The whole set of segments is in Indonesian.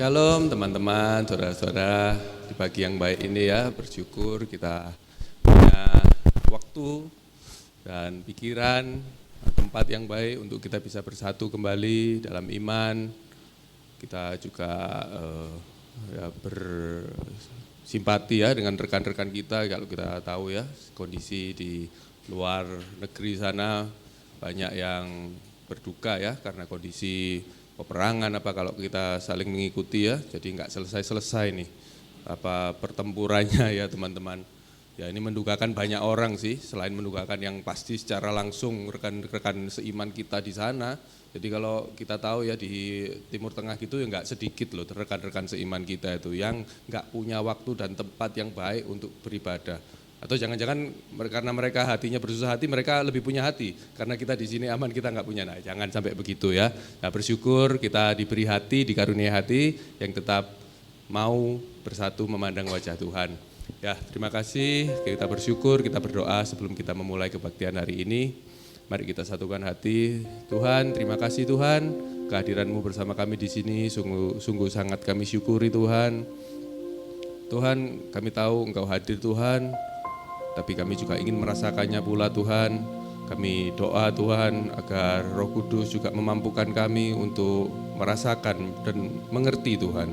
Shalom teman-teman, saudara-saudara, di pagi yang baik ini ya, bersyukur kita punya waktu dan pikiran, tempat yang baik untuk kita bisa bersatu kembali dalam iman. Kita juga bersimpati ya dengan rekan-rekan kita, kalau kita tahu ya kondisi di luar negeri sana banyak yang berduka ya karena kondisi peperangan kalau kita saling mengikuti ya, jadi nggak selesai-selesai nih pertempurannya ya teman-teman. Ya ini mendukakan banyak orang sih, selain mendukakan yang pasti secara langsung rekan-rekan seiman kita di sana. Jadi kalau kita tahu ya di Timur Tengah gitu ya nggak sedikit loh rekan-rekan seiman kita itu yang nggak punya waktu dan tempat yang baik untuk beribadah. Atau jangan-jangan karena mereka hatinya bersusah hati, mereka lebih punya hati. Karena kita di sini aman, kita nggak punya. Nah, jangan sampai begitu ya. Nah, bersyukur kita diberi hati, dikaruniai hati yang tetap mau bersatu memandang wajah Tuhan. Ya, terima kasih. Kita bersyukur, kita berdoa sebelum kita memulai kebaktian hari ini. Mari kita satukan hati. Tuhan, terima kasih Tuhan. Kehadiran-Mu bersama kami di sini sungguh sangat kami syukuri Tuhan. Tuhan, kami tahu Engkau hadir Tuhan. Tapi kami juga ingin merasakannya pula Tuhan. Kami doa Tuhan agar Roh Kudus juga memampukan kami untuk merasakan dan mengerti Tuhan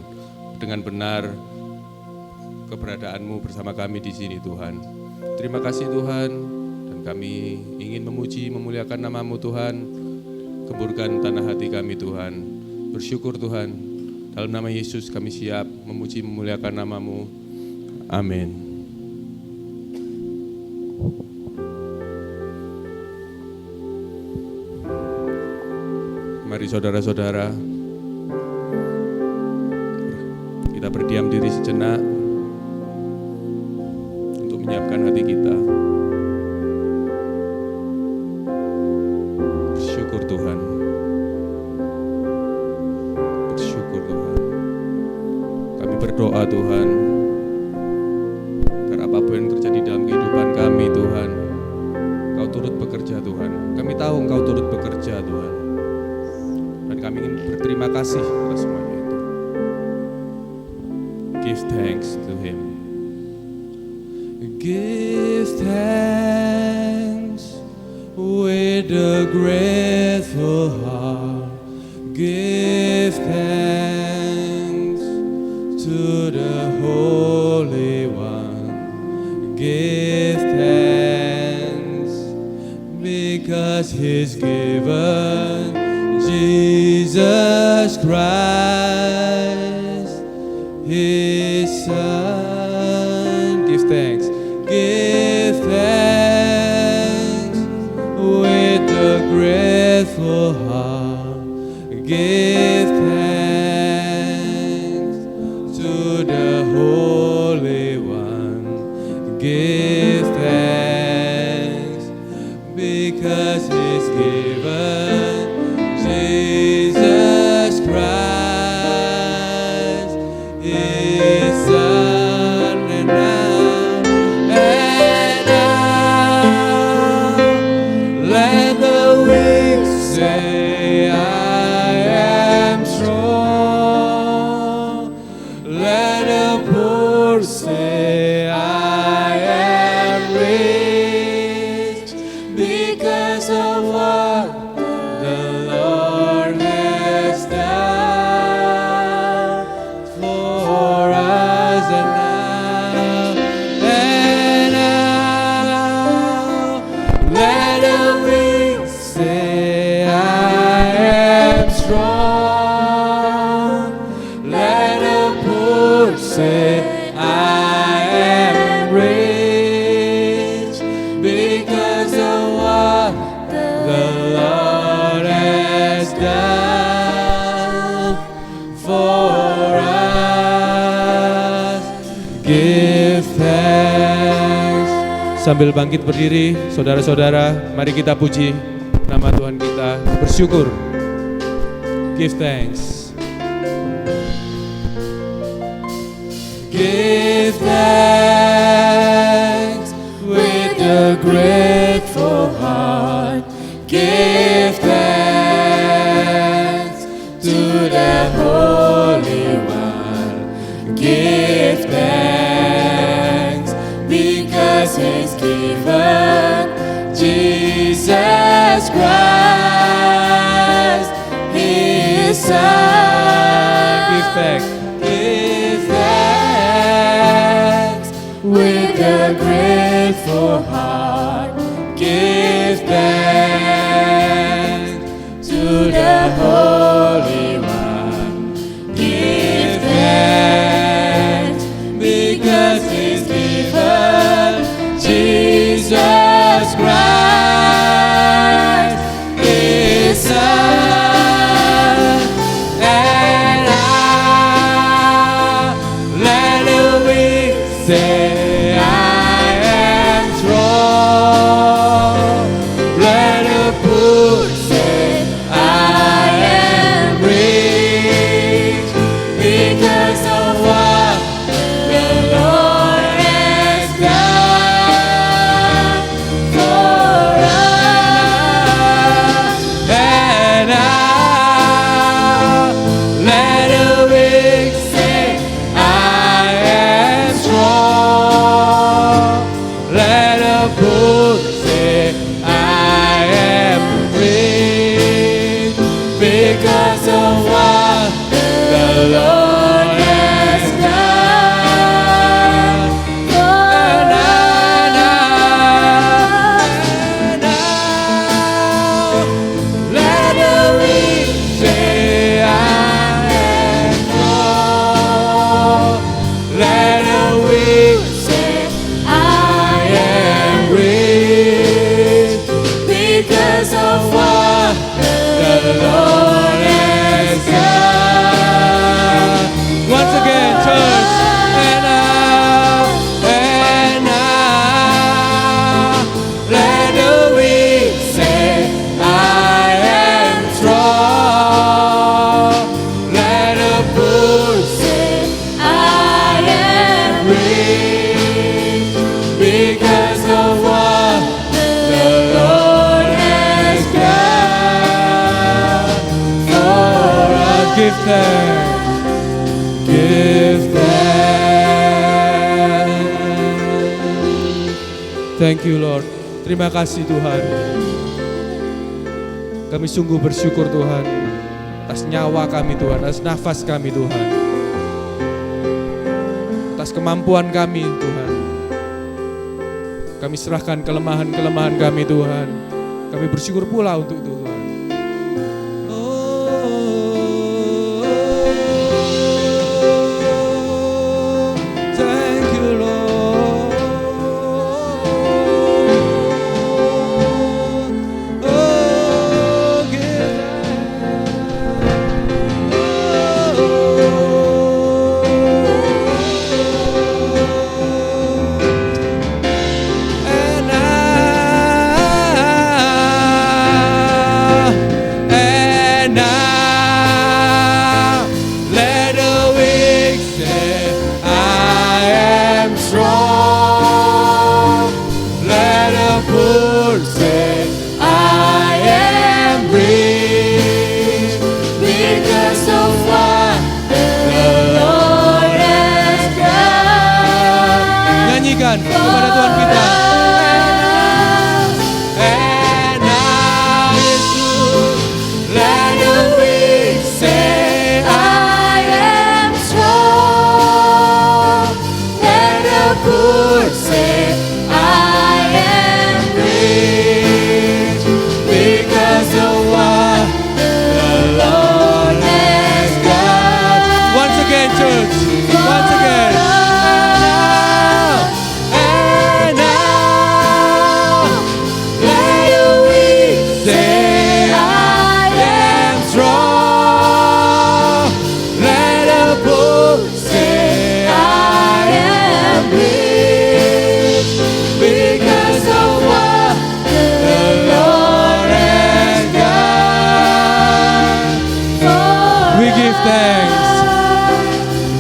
dengan benar keberadaan-Mu bersama kami di sini Tuhan. Terima kasih Tuhan, dan kami ingin memuji memuliakan nama-Mu Tuhan. Gemburkan tanah hati kami Tuhan. Bersyukur Tuhan, dalam nama Yesus kami siap memuji memuliakan nama-Mu. Amin. Mari saudara-saudara, kita berdiam diri sejenak untuk menyiapkan hati kita. Bersyukur Tuhan. Bersyukur Tuhan. Kami berdoa Tuhan, agar apapun yang terjadi dalam kehidupan kami Tuhan, Engkau turut bekerja Tuhan. Kami tahu Engkau turut bekerja Tuhan. Dan kami ingin berterima kasih atas semuanya itu. Give thanks to Him. Give thanks with a grateful heart. Give thanks to the Holy One. Give thanks because He's given Jesus Christ, His Son. Give thanks. Give thanks with a grateful heart. Give thanks to the Holy One. Give thanks because He's given Jesus Christ, His Son, and now, let the weak say, I am strong. Let the poor say, I am rich, because of what the Lord has done for us. And now, let the weak say, I am strong. Let the poor say, I am rich, because of what the Lord has done for us. Give thanks. Sambil bangkit berdiri, saudara-saudara, mari kita puji nama Tuhan kita. Bersyukur. Give thanks. Give thanks with a grateful heart. Give thanks to the Holy One. Jesus Christ, His Son. Give thanks. Give thanks with a grateful heart. Give thanks to the Holy One. Give thanks because He's given Jesus Christ, His Son. And let the weak say, I am strong. Let the poor say, I am rich, because of what the Lord has done for us. And let the weak say, I am strong. Let the poor say, I am rich, because of what the Lord has done for us. Let the weak say, I am strong. Let the weak say, I am rich, because of what the Lord has done. Once again, church. And now, let the weak say, I am strong. Let the poor say, I am rich, because of what the Lord has done for us. Give thanks. Give thanks. Thank you Lord. Terima kasih Tuhan. Kami sungguh bersyukur Tuhan atas nyawa kami Tuhan, atas nafas kami Tuhan, atas kemampuan kami Tuhan. Kami serahkan kelemahan-kelemahan kami Tuhan. Kami bersyukur pula untuk itu Tuhan. Thank you Lord. Give and now, let the weak say, I am strong. Let the poor say, I am rich, because of what the Lord has done. Nyanyikan kepada Tuhan kita. And now, Jesus, let the weak say, I am strong. Let the poor say, I am rich, because of what the Lord has done. Once again, church. Once again. And now, let the weak say, I am strong. Let the poor say, I am rich, because of what the Lord has done for We give thanks.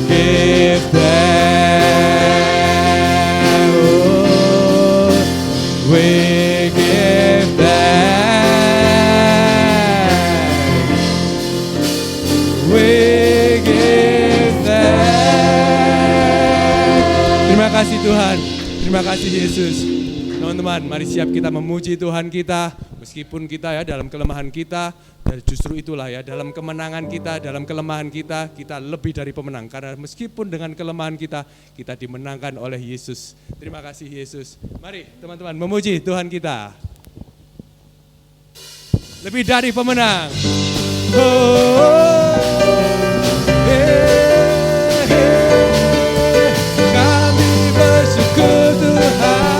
Give thanks. Oh, we give thanks. We give thanks. Terima kasih Tuhan. Terima kasih Yesus. Teman-teman, mari siap kita memuji Tuhan kita Meskipun kita ya dalam kelemahan kita, dan justru itulah ya dalam kemenangan kita, dalam kelemahan kita, kita lebih dari pemenang. Karena meskipun dengan kelemahan kita, kita dimenangkan oleh Yesus. Terima kasih Yesus. Mari teman-teman memuji Tuhan kita. Lebih dari pemenang. Kami bersyukur Tuhan.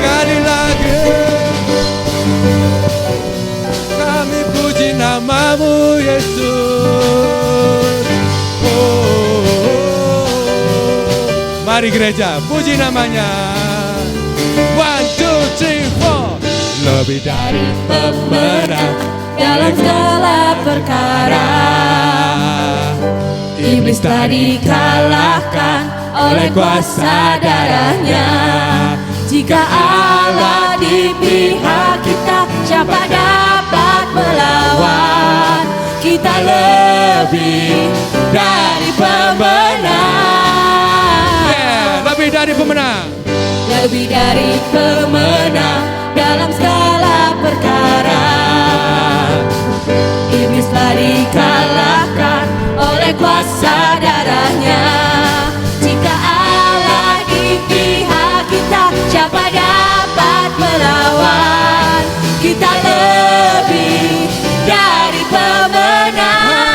Sekali lagi kami puji namamu Yesus. Mari gereja puji namanya. 1, 2, 3, 4. Lebih dari pemenang dalam segala perkara. Iblis telah dikalahkan oleh kuasa darahnya. Jika Allah di pihak kita, siapa dapat melawan? Kita lebih dari pemenang. Lebih dari pemenang. Lebih dari pemenang dalam segala perkara. Iblis telah dikalahkan oleh kuasa darahnya. Jika Allah di pihak kita, siapa dapat melawan? Kita lebih dari pemenang.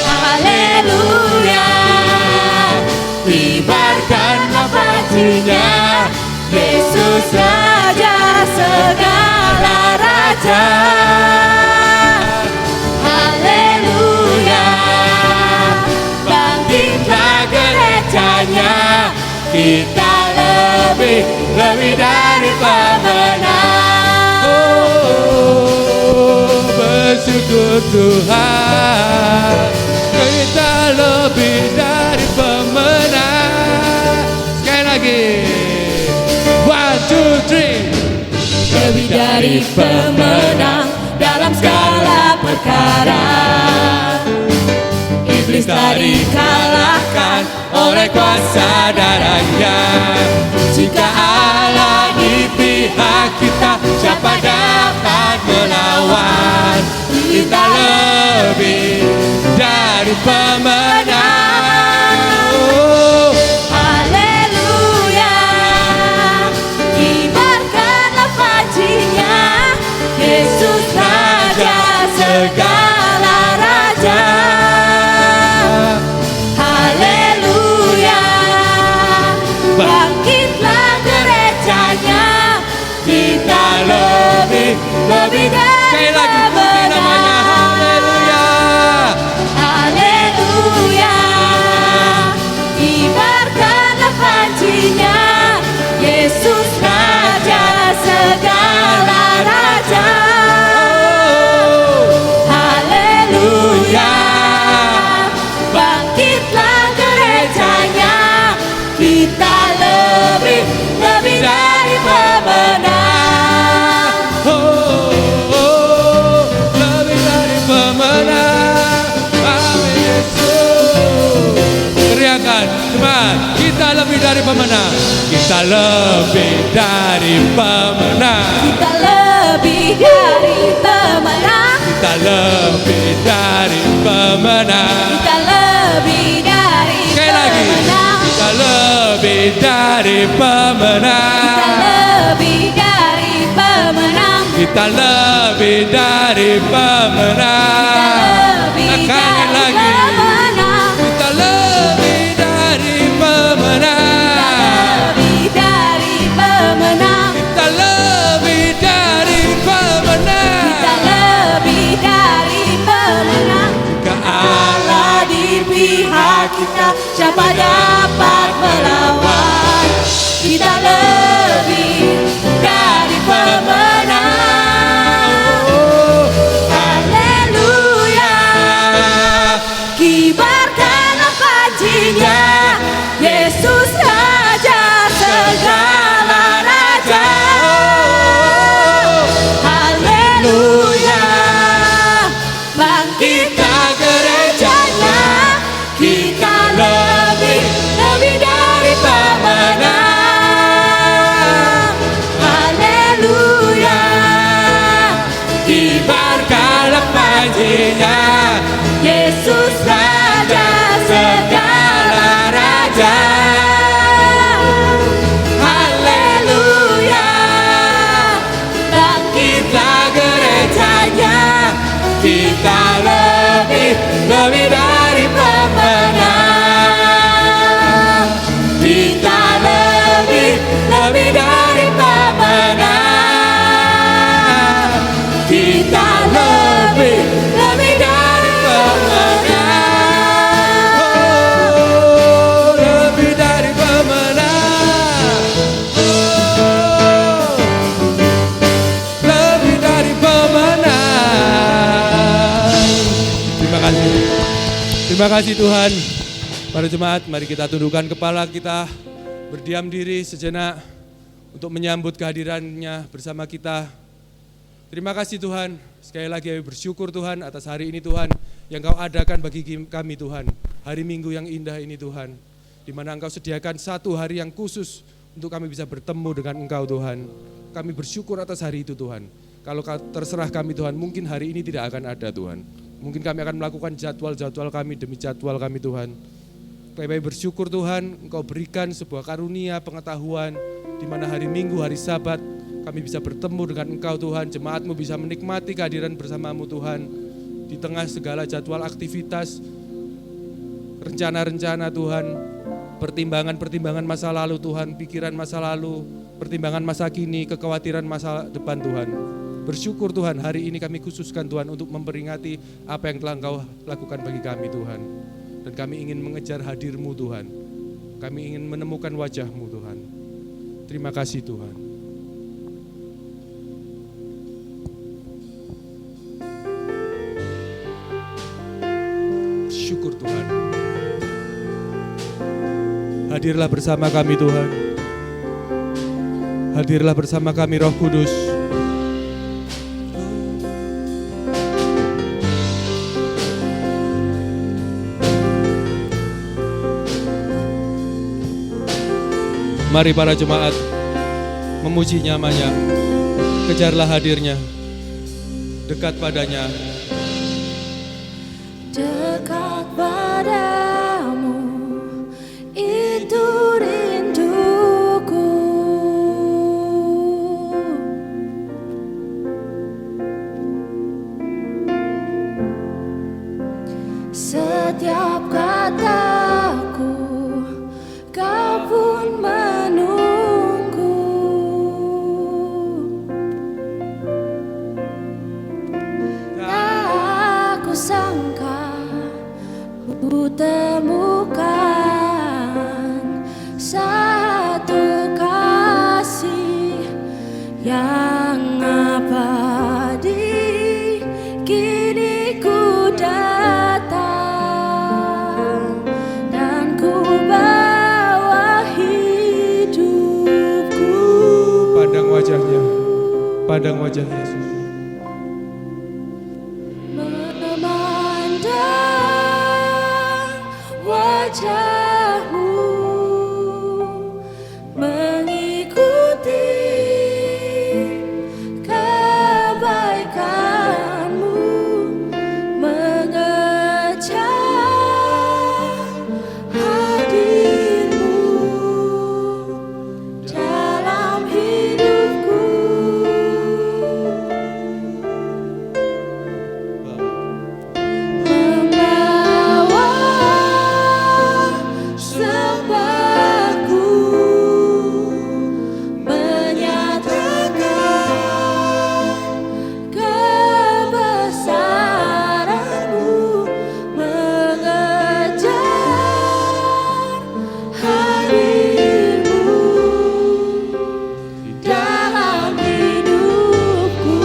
Haleluya. Kibarkanlah pancinya, Yesus Raja segala raja. Haleluya. Bangkitlah gerejanya, kita lebih dari pemenang. Bersyukur Tuhan, kita lebih dari pemenang. Sekali lagi. 1, 2, 3. Lebih dari pemenang dalam segala perkara. Iblis telah dikalahkan oleh kuasa darahnya. Jika Allah di pihak kita, siapa dapat melawan? Kita lebih dari pemenang. Haleluya. Kibarkanlah pancinya, Yesus Raja segala raja. Haleluya. Bangkitlah gerejanya, kita lebih dari pemenang. Haleluya. Kibarkanlah pancinya, Yesus Raja segala raja. Haleluya. Bangkitlah gerejanya, kita lebih dari pemenang. Lebih dari pemenang. Amin Yesus. Teriakan, teman, kita lebih dari pemenang. Kita lebih dari pemenang. Kita lebih dari pemenang. Kita lebih dari pemenang. Kita lebih dari Sekali lagi. pemenang. Kita lebih dari pemenang. Kita lebih dari pemenang. Kita lebih dari pemenang. Sekali lagi. Kita lebih dari pemenang. Lebih dari pemenang. Kita lebih dari pemenang. Kita lebih dari pemenang. Jika Allah di pihak kita, siapa dapat melawan? Kita lebih dari pemenang. Haleluya. Kibarkanlah pancinya, Yesus Raja segala raja. Haleluya. Bangkitlah gerejanya, kita lebih dari pemenang. hadinya Yesus Raja segala raja. Haleluya, bangkitlah gerejanya, kita lebih dari pemenang. Kita lebih dari pemenang. Kita lebih dari pemenang. Oh, lebih dari pemenang. Oh, lebih dari pemenang. Terima kasih. Terima kasih Tuhan. Para jemaat, mari kita tundukkan kepala kita, berdiam diri sejenak untuk menyambut kehadirannya bersama kita. Terima kasih Tuhan, sekali lagi kami bersyukur Tuhan atas hari ini Tuhan, yang Kau adakan bagi kami Tuhan. Hari Minggu yang indah ini Tuhan, di mana Engkau sediakan satu hari yang khusus untuk kami bisa bertemu dengan Engkau Tuhan. Kami bersyukur atas hari itu Tuhan. Kalau terserah kami Tuhan, mungkin hari ini tidak akan ada Tuhan. Mungkin kami akan melakukan jadwal-jadwal kami demi jadwal kami Tuhan. Kami bersyukur Tuhan, Engkau berikan sebuah karunia pengetahuan di mana hari Minggu, hari Sabat, kami bisa bertemu dengan Engkau Tuhan, jemaat-Mu bisa menikmati kehadiran bersama-Mu Tuhan, di tengah segala jadwal aktivitas, rencana-rencana Tuhan, pertimbangan-pertimbangan masa lalu Tuhan, pikiran masa lalu, pertimbangan masa kini, kekhawatiran masa depan Tuhan. Bersyukur Tuhan, hari ini kami khususkan Tuhan untuk memperingati apa yang telah Engkau lakukan bagi kami Tuhan. Dan kami ingin mengejar hadir-Mu Tuhan. Kami ingin menemukan wajah-Mu Tuhan. Terima kasih Tuhan. Syukur Tuhan. Hadirlah bersama kami Tuhan. Hadirlah bersama kami Roh Kudus. Mari para jemaat memuji namanya, kejarlah hadirnya, dekat padanya. Dekat padamu, itu rinduku. Setiap kataku, Kau pun menunggu. Tak ku sangka ku temukan satu kasih yang abadi. Kini ku datang dan ku bawa hidupku. Pandang wajahnya, pandang wajah Yesus. Memandang wajah-Mu, mengikuti kebaikan-Mu, mengejar hadir-Mu dalam hidupku. Membawa sembahku, menyatakan kebesaran-Mu, mengejar hadir-Mu dalam hidupku.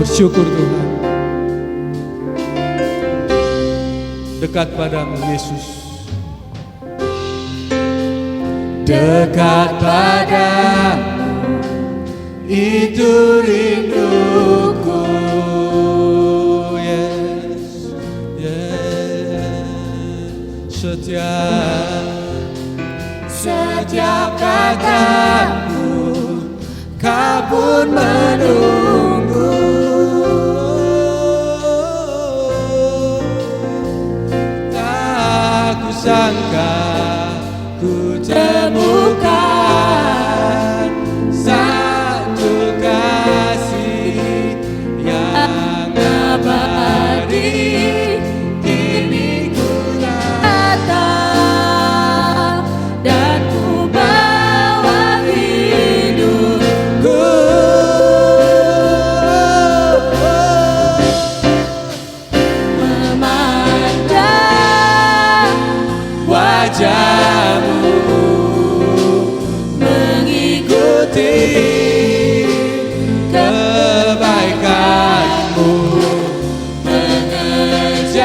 Bersyukur Tuhan. Dekat padamu Yesus. Dekat padamu, itu rinduku. Yes, yes. Setiap Setiap kataku, pun menunggu. Tak kusangka ku Temukan satu kasih yang abadi, kini ku datang dan ku bawa hidupku. Memandang wajahmu, mengikuti kebaikanmu, mengejar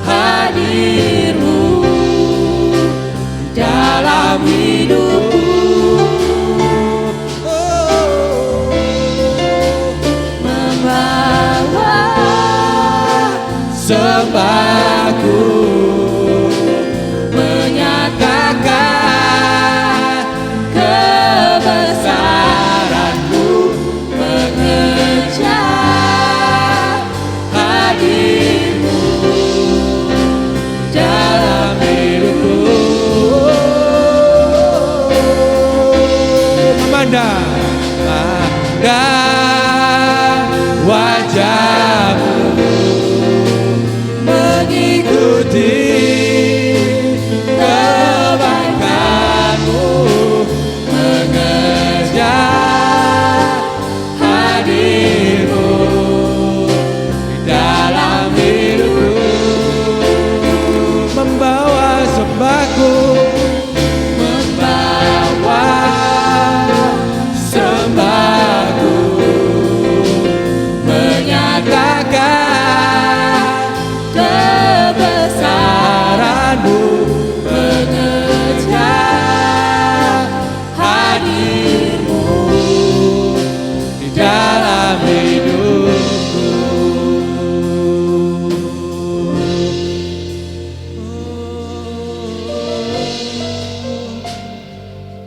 hadirmu dalam hidupku. Membawa sembahku, menyatakan kebesaranmu, mengejar hadirmu dalam hidupku. memandang wajahmu, Mengikuti kebaikanmu, mengejar hadirmu dalam hidupku. membawa sembahku, Membawa sembahku, menyatakan kebesaranmu, mengejar hadirmu di dalam hidupku.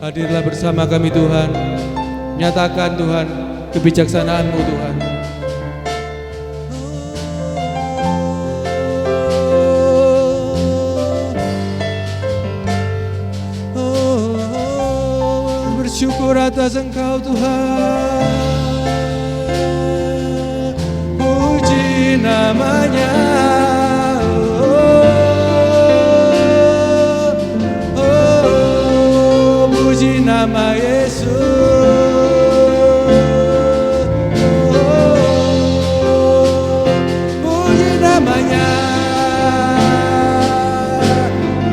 hadirlah bersama kami Tuhan. Nyatakan Tuhan kebijaksanaan-Mu Tuhan. Bersyukur atas Engkau Tuhan. Puji namanya. Puji nama Yesus. Puji namanya.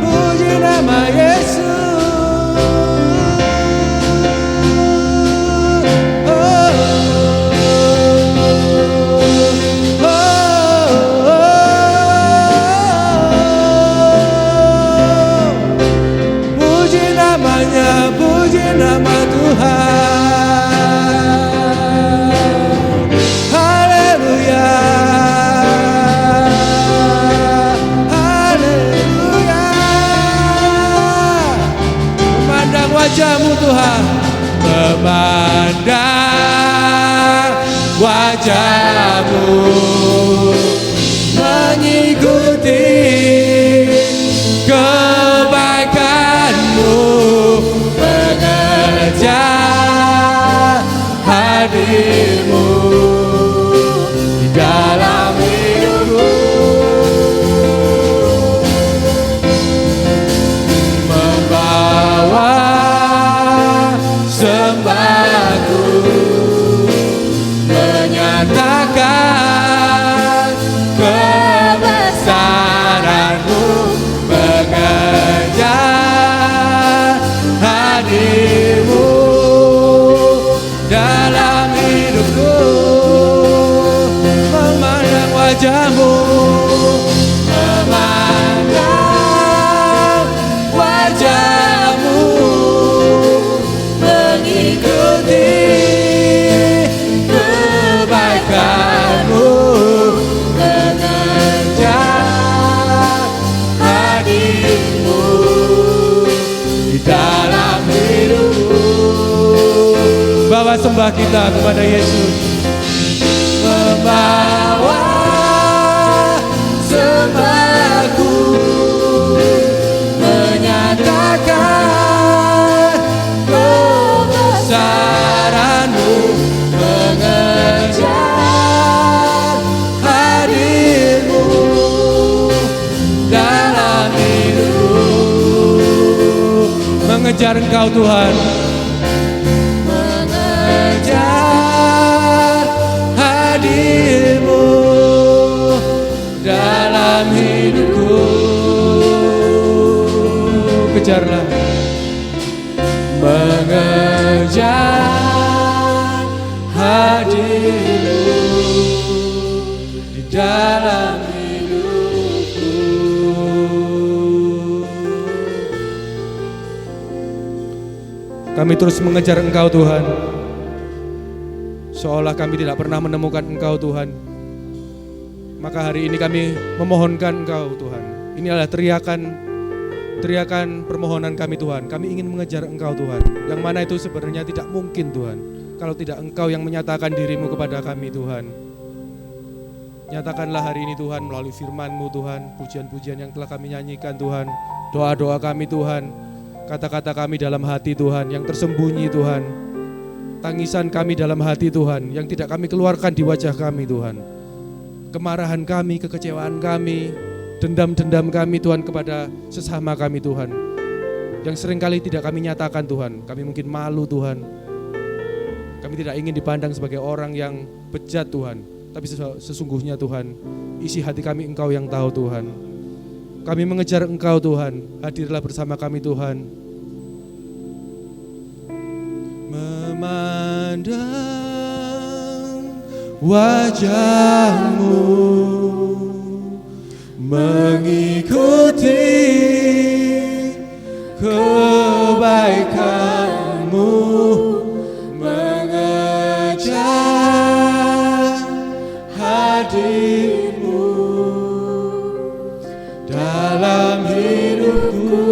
Puji nama Yesus. Puji namanya, puji nama Tuhan. Haleluya, haleluya. Memandang wajah-Mu Tuhan, memandang wajah-Mu, mengikuti kebaikanmu, mengejar hadirmu di dalam hidupku. Membawa sembahku, menyatakan kebesaranmu, mengejar hadirmu dalam hidupku. Memandang wajah-Mu, memandang wajah-Mu, mengikuti kebaikanmu, mengejar hadirmu di dalam hidupku. membawa sembah kita kepada Yesus. Membawa sembahku, menyatakan kebesaran-Mu, mengejar hadir-Mu dalam hidupku. Mengejar Engkau Tuhan, Mengejar hadir-Mu dalam hidupku. kejarlah. Mengejar hadir-Mu di dalam hidupku. Kami terus mengejar Engkau Tuhan, seolah kami tidak pernah menemukan Engkau Tuhan. Maka hari ini kami memohonkan Engkau Tuhan. Ini adalah teriakan permohonan kami Tuhan. Kami ingin mengejar Engkau Tuhan, yang mana itu sebenarnya tidak mungkin Tuhan, kalau tidak Engkau yang menyatakan diri-Mu kepada kami Tuhan. Nyatakanlah hari ini Tuhan melalui firman-Mu Tuhan, pujian-pujian yang telah kami nyanyikan Tuhan, doa-doa kami Tuhan, kata-kata kami dalam hati Tuhan yang tersembunyi Tuhan, tangisan kami dalam hati Tuhan yang tidak kami keluarkan di wajah kami Tuhan, kemarahan kami, kekecewaan kami, dendam-dendam kami Tuhan kepada sesama kami Tuhan, yang seringkali tidak kami nyatakan Tuhan. Kami mungkin malu Tuhan, kami tidak ingin dipandang sebagai orang yang bejat Tuhan, tapi sesungguhnya Tuhan, isi hati kami Engkau yang tahu Tuhan. Kami mengejar Engkau Tuhan, hadirlah bersama kami Tuhan. Memandang wajah-Mu, mengikuti kebaikan-Mu, mengejar hadir-Mu dalam hidupku.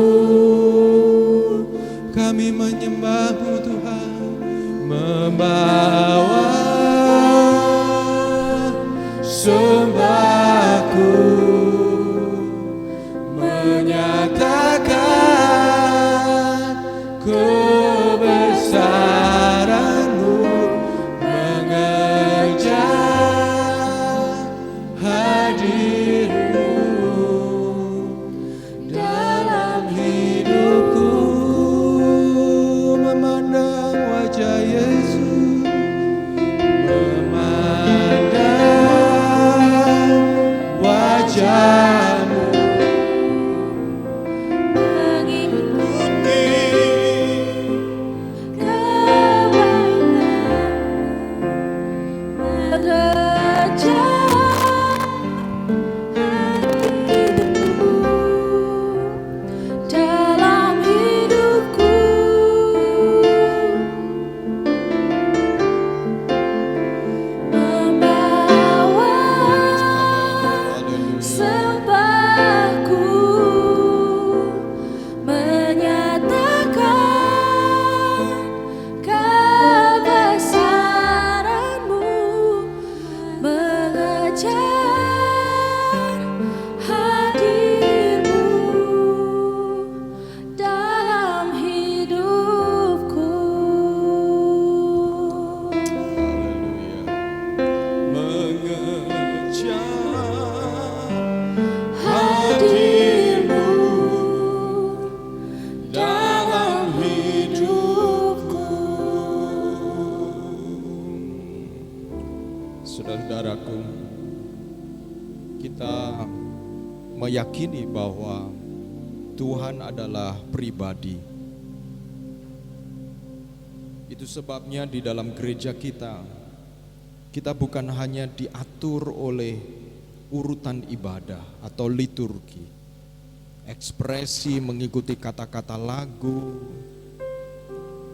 Kami menyembah-Mu Tuhan, membawa sembahku, menyatakan kebesaran-Mu, mengejar hadir-Mu dalam hidupku. Memandang wajah Yesus, memandang wajah-Mu, dalam hidupku. Membawa sembahku, menyatakan kebesaran-Mu, mengejar hadir-Mu dalam hidupku. Hadir-Mu dalam hidupku. Saudara-saudaraku, kita meyakini bahwa Tuhan adalah pribadi. Itu sebabnya di dalam gereja kita bukan hanya diatur oleh urutan ibadah atau liturgi, ekspresi mengikuti kata-kata lagu,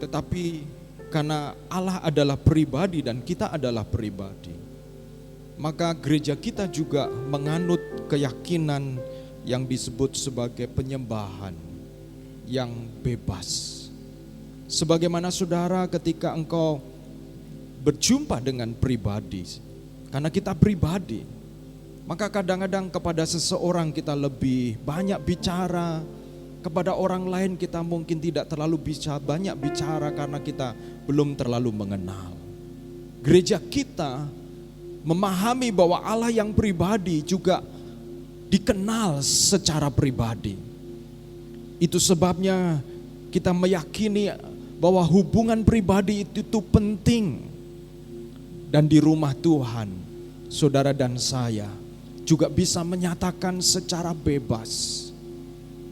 tetapi karena Allah adalah pribadi dan kita adalah pribadi, maka gereja kita juga menganut keyakinan yang disebut sebagai penyembahan yang bebas. Sebagaimana saudara ketika engkau berjumpa dengan pribadi. Karena kita pribadi, maka kadang-kadang kepada seseorang kita lebih banyak bicara, kepada orang lain kita mungkin tidak terlalu banyak bicara karena kita belum terlalu mengenal. Gereja kita memahami bahwa Allah yang pribadi juga dikenal secara pribadi. Itu sebabnya kita meyakini bahwa hubungan pribadi itu penting. Dan di rumah Tuhan, saudara dan saya juga bisa menyatakan secara bebas,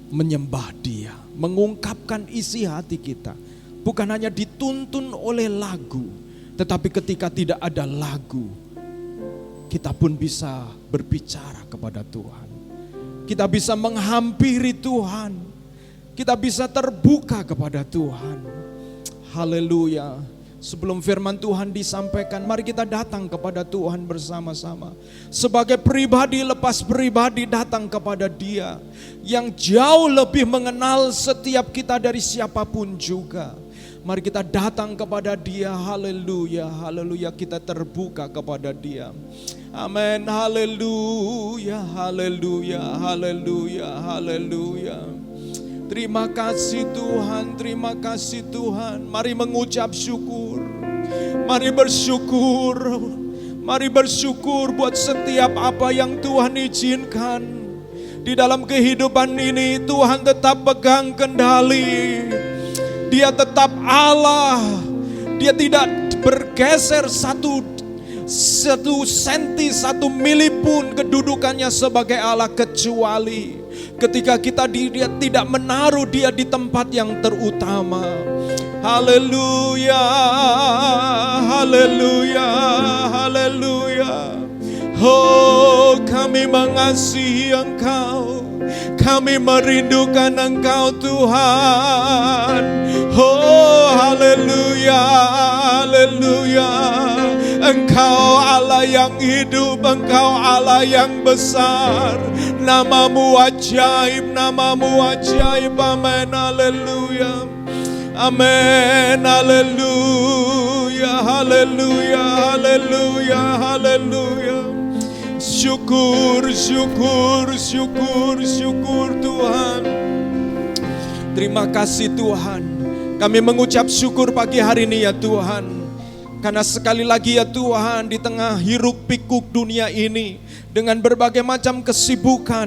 menyembah Dia, mengungkapkan isi hati kita. Bukan hanya dituntun oleh lagu, tetapi ketika tidak ada lagu, kita pun bisa berbicara kepada Tuhan. Kita bisa menghampiri Tuhan. Kita bisa terbuka kepada Tuhan. Haleluya. Sebelum firman Tuhan disampaikan, mari kita datang kepada Tuhan bersama-sama. Sebagai pribadi lepas pribadi datang kepada Dia yang jauh lebih mengenal setiap kita dari siapapun juga. Mari kita datang kepada Dia. Haleluya, haleluya, kita terbuka kepada Dia. Amin, haleluya, haleluya, haleluya, haleluya. Terima kasih Tuhan, terima kasih Tuhan. Mari mengucap syukur. Mari bersyukur. Mari bersyukur buat setiap apa yang Tuhan izinkan. Di dalam kehidupan ini Tuhan tetap pegang kendali. Dia tetap Allah. Dia tidak bergeser satu senti, 1 mili pun kedudukannya sebagai Allah, kecuali ketika dia tidak menaruh Dia di tempat yang terutama. Haleluya, haleluya, haleluya. Oh, kami mengasihi Engkau, kami merindukan Engkau Tuhan. Oh, haleluya, haleluya. Engkau Allah yang hidup, Engkau Allah yang besar. Namamu ajaib, namamu ajaib. Amin, haleluya. Amin, haleluya, haleluya, haleluya, haleluya. Syukur, syukur, syukur, syukur Tuhan. Terima kasih Tuhan. Kami mengucap syukur pagi hari ini ya Tuhan. Karena sekali lagi ya Tuhan, di tengah hiruk pikuk dunia ini, dengan berbagai macam kesibukan,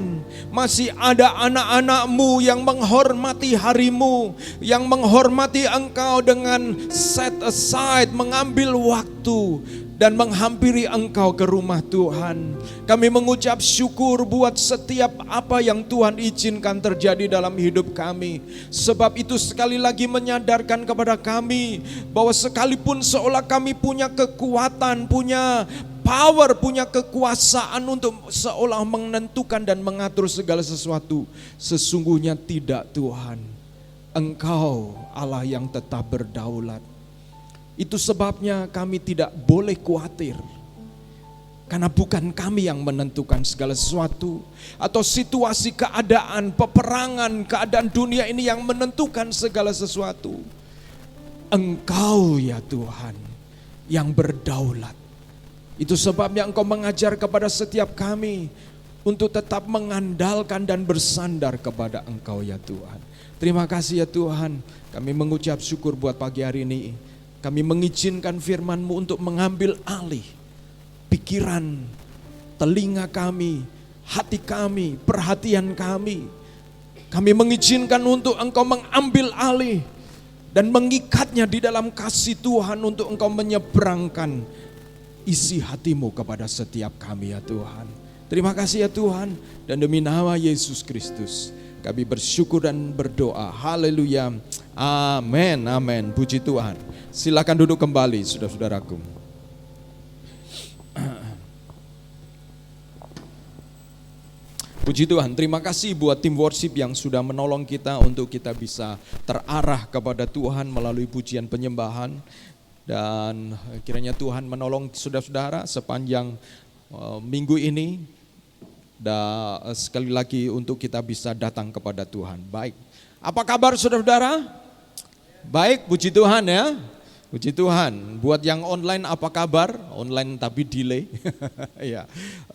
masih ada anak-anak-Mu yang menghormati hari-Mu, yang menghormati Engkau dengan set aside, mengambil waktu dan menghampiri Engkau ke rumah Tuhan. Kami mengucap syukur buat setiap apa yang Tuhan izinkan terjadi dalam hidup kami. Sebab itu sekali lagi menyadarkan kepada kami bahwa sekalipun seolah kami punya kekuatan, punya power, punya kekuasaan untuk seolah menentukan dan mengatur segala sesuatu, sesungguhnya tidak Tuhan. Engkau Allah yang tetap berdaulat. Itu sebabnya kami tidak boleh khawatir. Karena bukan kami yang menentukan segala sesuatu. Atau situasi, keadaan, peperangan, keadaan dunia ini yang menentukan segala sesuatu. Engkau ya Tuhan yang berdaulat. Itu sebabnya Engkau mengajar kepada setiap kami untuk tetap mengandalkan dan bersandar kepada Engkau ya Tuhan. Terima kasih ya Tuhan. Kami mengucap syukur buat pagi hari ini. Kami mengizinkan firman-Mu untuk mengambil alih pikiran, telinga kami, hati kami, perhatian kami. Kami mengizinkan untuk Engkau mengambil alih dan mengikatnya di dalam kasih Tuhan untuk Engkau menyeberangkan isi hati-Mu kepada setiap kami ya Tuhan. Terima kasih ya Tuhan, dan demi nama Yesus Kristus kami bersyukur dan berdoa. Haleluya. Amin, amin. Puji Tuhan. Silakan duduk kembali saudara-saudaraku. Puji Tuhan, terima kasih buat tim worship yang sudah menolong kita untuk kita bisa terarah kepada Tuhan melalui pujian penyembahan. Dan kiranya Tuhan menolong saudara-saudara sepanjang minggu ini. Dan sekali lagi untuk kita bisa datang kepada Tuhan. Baik, apa kabar saudara-saudara? Baik, puji Tuhan ya. Puji Tuhan. Buat yang online apa kabar? Online tapi delay. Ya.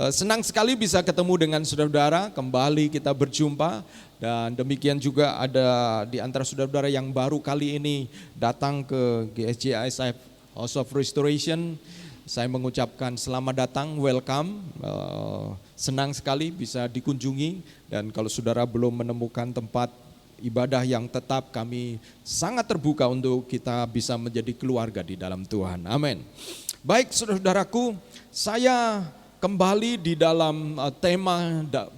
Senang sekali bisa ketemu dengan saudara-saudara, kembali kita berjumpa. Dan demikian juga ada di antara saudara-saudara yang baru kali ini datang ke GSJ ISF House of Restoration. Saya mengucapkan selamat datang, welcome. Senang sekali bisa dikunjungi, dan kalau saudara belum menemukan tempat ibadah yang tetap, kami sangat terbuka untuk kita bisa menjadi keluarga di dalam Tuhan. Amin. Baik saudara-saudaraku, saya kembali di dalam tema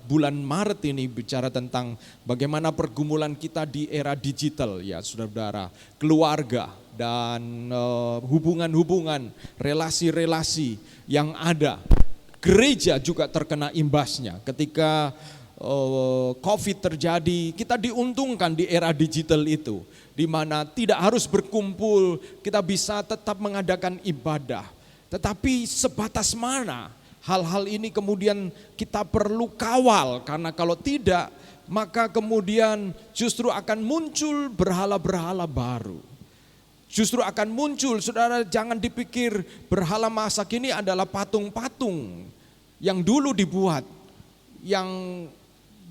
bulan Maret ini bicara tentang bagaimana pergumulan kita di era digital ya saudara-saudara, keluarga dan hubungan-hubungan, relasi-relasi yang ada. Gereja juga terkena imbasnya ketika COVID terjadi. Kita diuntungkan di era digital itu, di mana tidak harus berkumpul, kita bisa tetap mengadakan ibadah. Tetapi sebatas mana hal-hal ini kemudian kita perlu kawal, karena kalau tidak maka kemudian justru akan muncul berhala-berhala baru. Justru akan muncul, saudara jangan dipikir berhala masa kini adalah patung-patung yang dulu dibuat, yang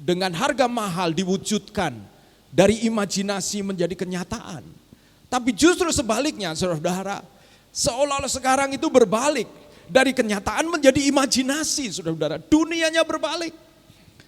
dengan harga mahal diwujudkan dari imajinasi menjadi kenyataan. Tapi justru sebaliknya saudara-saudara, seolah-olah sekarang itu berbalik, dari kenyataan menjadi imajinasi saudara-saudara. Dunianya berbalik.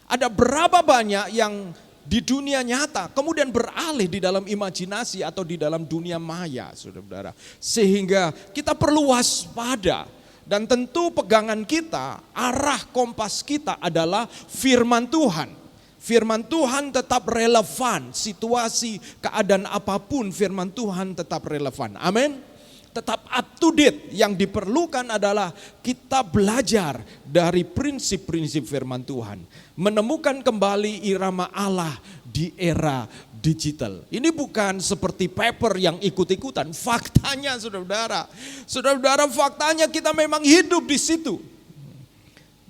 Ada berapa banyak yang di dunia nyata kemudian beralih di dalam imajinasi atau di dalam dunia maya saudara-saudara. Sehingga kita perlu waspada. Dan tentu pegangan kita, arah kompas kita adalah firman Tuhan. Firman Tuhan tetap relevan, situasi, keadaan apapun firman Tuhan tetap relevan. Amin. Tetap up to date. Yang diperlukan adalah kita belajar dari prinsip-prinsip firman Tuhan. Menemukan kembali irama Allah di era digital. Ini bukan seperti paper yang ikut-ikutan. Faktanya saudara-saudara. Saudara-saudara, faktanya kita memang hidup di situ.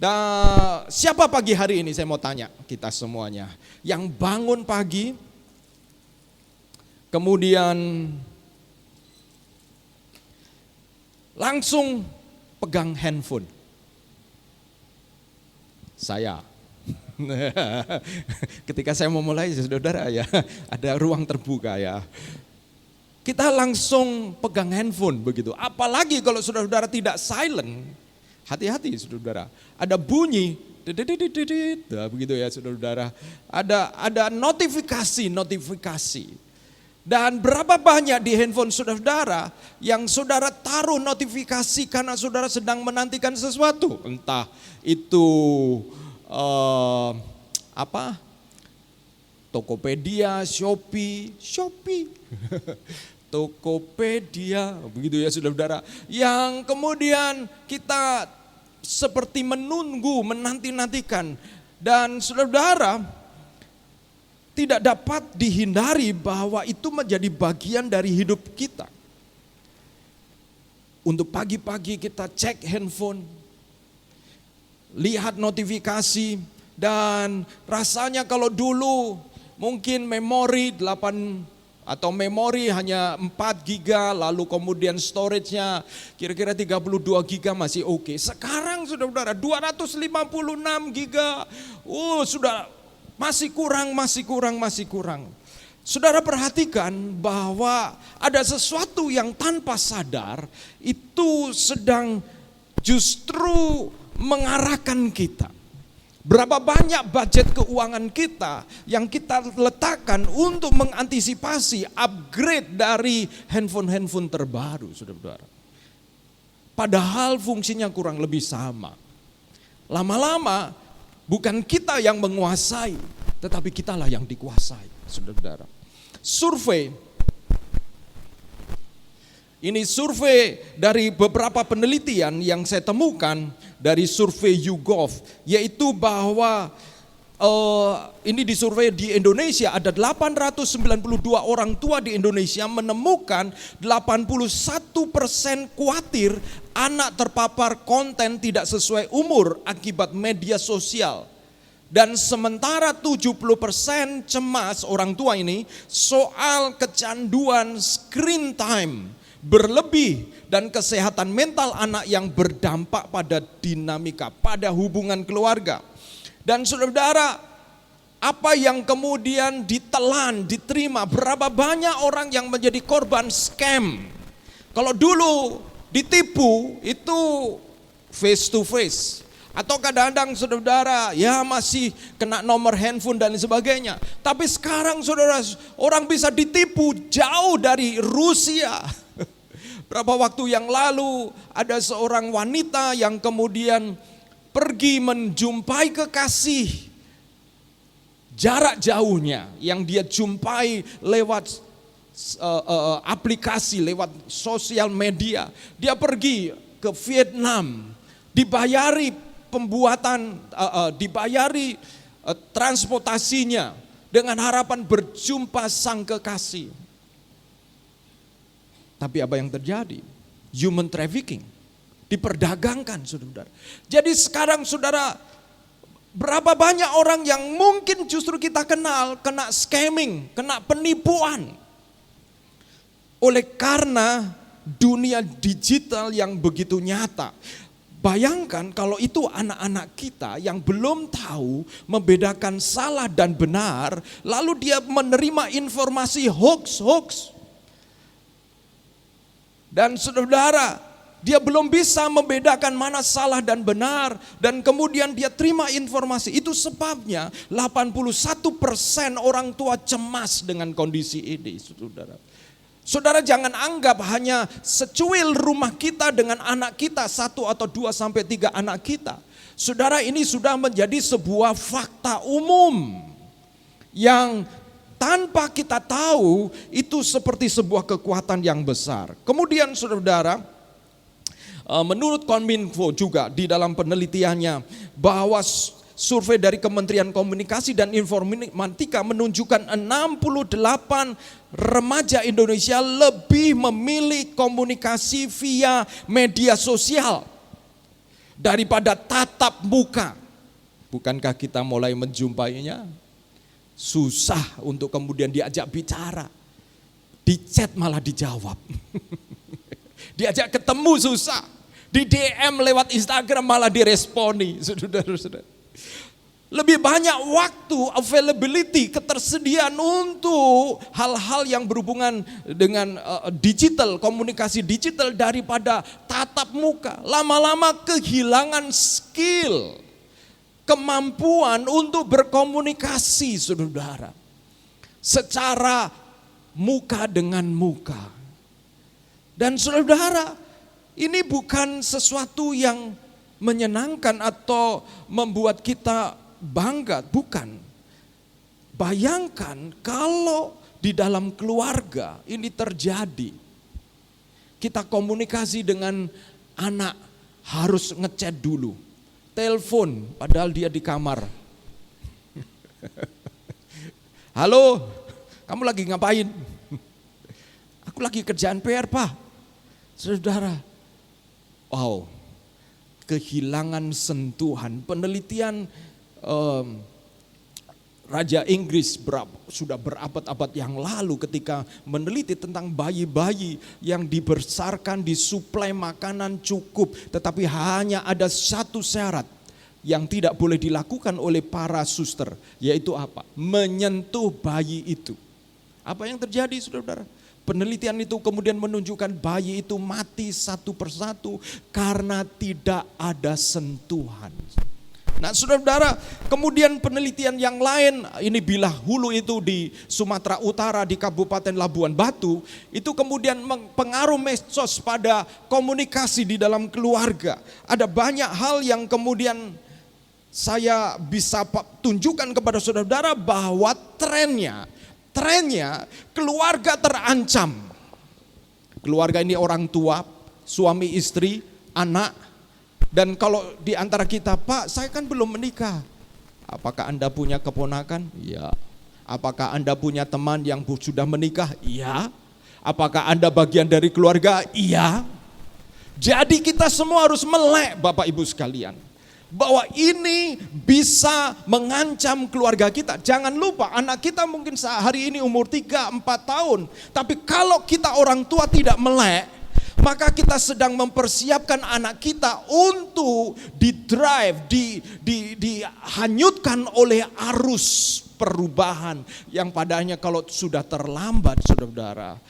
Dan siapa pagi hari ini saya mau tanya kita semuanya. Yang bangun pagi, kemudian langsung pegang handphone. Saya. Ketika saya mau mulai saudara ya, ada ruang terbuka ya. Kita langsung pegang handphone begitu. Apalagi kalau saudara-saudara tidak silent. Hati-hati saudara-saudara. Ada bunyi, begitu ya saudara-saudara. Ada notifikasi. Dan berapa banyak di handphone saudara-saudara yang saudara taruh notifikasi karena saudara sedang menantikan sesuatu. Entah itu Tokopedia, Shopee. Tokopedia, begitu ya saudara-saudara. Yang kemudian kita seperti menunggu, menanti-nantikan. Dan saudara-saudara, tidak dapat dihindari bahwa itu menjadi bagian dari hidup kita. Untuk pagi-pagi kita cek handphone, lihat notifikasi, dan rasanya kalau dulu mungkin memori 8 atau memori hanya 4 giga, lalu kemudian storage-nya kira-kira 32 giga masih oke. Sekarang saudara-saudara 256 giga, sudah masih kurang. Saudara perhatikan bahwa ada sesuatu yang tanpa sadar itu sedang justru mengarahkan kita. Berapa banyak budget keuangan kita yang kita letakkan untuk mengantisipasi upgrade dari handphone terbaru, saudara-saudara. Padahal fungsinya kurang lebih sama. Lama-lama bukan kita yang menguasai, tetapi kitalah yang dikuasai, saudara-saudara. Survei. Ini survei dari beberapa penelitian yang saya temukan dari survei YouGov, yaitu bahwa ini disurvei di Indonesia, ada 892 orang tua di Indonesia menemukan 81% khawatir anak terpapar konten tidak sesuai umur akibat media sosial. Dan sementara 70% cemas orang tua ini soal kecanduan screen time berlebih, dan kesehatan mental anak yang berdampak pada dinamika, pada hubungan keluarga. Dan saudara, apa yang kemudian ditelan, diterima, berapa banyak orang yang menjadi korban scam. Kalau dulu ditipu itu face to face, atau kadang-kadang saudara ya masih kena nomor handphone dan sebagainya. Tapi sekarang saudara, orang bisa ditipu jauh dari Rusia. Berapa waktu yang lalu ada seorang wanita yang kemudian pergi menjumpai kekasih jarak jauhnya yang dia jumpai lewat aplikasi, lewat sosial media. Dia pergi ke Vietnam, dibayari pembuatan, dibayari transportasinya dengan harapan berjumpa sang kekasih. Tapi apa yang terjadi? Human trafficking, diperdagangkan saudara. Jadi sekarang saudara, berapa banyak orang yang mungkin justru kita kenal kena scamming, kena penipuan. Oleh karena dunia digital yang begitu nyata. Bayangkan kalau itu anak-anak kita yang belum tahu membedakan salah dan benar, lalu dia menerima informasi hoax. Dan saudara, dia belum bisa membedakan mana salah dan benar, dan kemudian dia terima informasi. Itu sebabnya 81% orang tua cemas dengan kondisi ini, saudara. Saudara jangan anggap hanya secuil rumah kita dengan anak kita, 1 atau 2 sampai 3 anak kita. Saudara, ini sudah menjadi sebuah fakta umum yang tanpa kita tahu itu seperti sebuah kekuatan yang besar. Kemudian saudara, menurut Kominfo juga di dalam penelitiannya bahwa survei dari Kementerian Komunikasi dan Informatika menunjukkan 68 remaja Indonesia lebih memilih komunikasi via media sosial daripada tatap muka. Bukankah kita mulai menjumpainya? Susah untuk kemudian diajak bicara. Di chat malah dijawab. Diajak ketemu susah. Di DM lewat Instagram malah diresponi. Saudara-saudara. Lebih banyak waktu, availability, ketersediaan untuk hal-hal yang berhubungan dengan digital, komunikasi digital daripada tatap muka. Lama-lama kehilangan skill, kemampuan untuk berkomunikasi saudara. Secara muka dengan muka. Dan saudara, ini bukan sesuatu yang menyenangkan atau membuat kita bangga, bukan. Bayangkan kalau di dalam keluarga ini terjadi. Kita komunikasi dengan anak harus ngechat dulu. Telepon padahal dia di kamar. Halo, kamu lagi ngapain? Aku lagi kerjaan PR, Pak. Saudara, wow, kehilangan sentuhan. Penelitian Raja Inggris sudah berabad-abad yang lalu ketika meneliti tentang bayi-bayi yang dibesarkan, disuplai makanan cukup, tetapi hanya ada satu syarat yang tidak boleh dilakukan oleh para suster, yaitu apa? Menyentuh bayi itu. Apa yang terjadi, saudara? Penelitian itu kemudian menunjukkan bayi itu mati satu persatu karena tidak ada sentuhan. Nah saudara, kemudian penelitian yang lain, ini Bilah Hulu itu di Sumatera Utara di Kabupaten Labuan Batu, itu kemudian pengaruh medsos pada komunikasi di dalam keluarga. Ada banyak hal yang kemudian saya bisa tunjukkan kepada saudara bahwa trennya keluarga terancam. Keluarga ini orang tua, suami istri, anak. Dan kalau di antara kita, Pak, saya kan belum menikah. Apakah Anda punya keponakan? Iya. Apakah Anda punya teman yang sudah menikah? Iya. Apakah Anda bagian dari keluarga? Iya. Jadi kita semua harus melek, Bapak Ibu sekalian. bahwa ini bisa mengancam keluarga kita. Jangan lupa anak kita mungkin hari ini umur 3-4 tahun. Tapi kalau kita orang tua tidak melek, maka kita sedang mempersiapkan anak kita untuk dihanyutkan oleh arus perubahan yang padanya kalau sudah terlambat, saudara-saudara,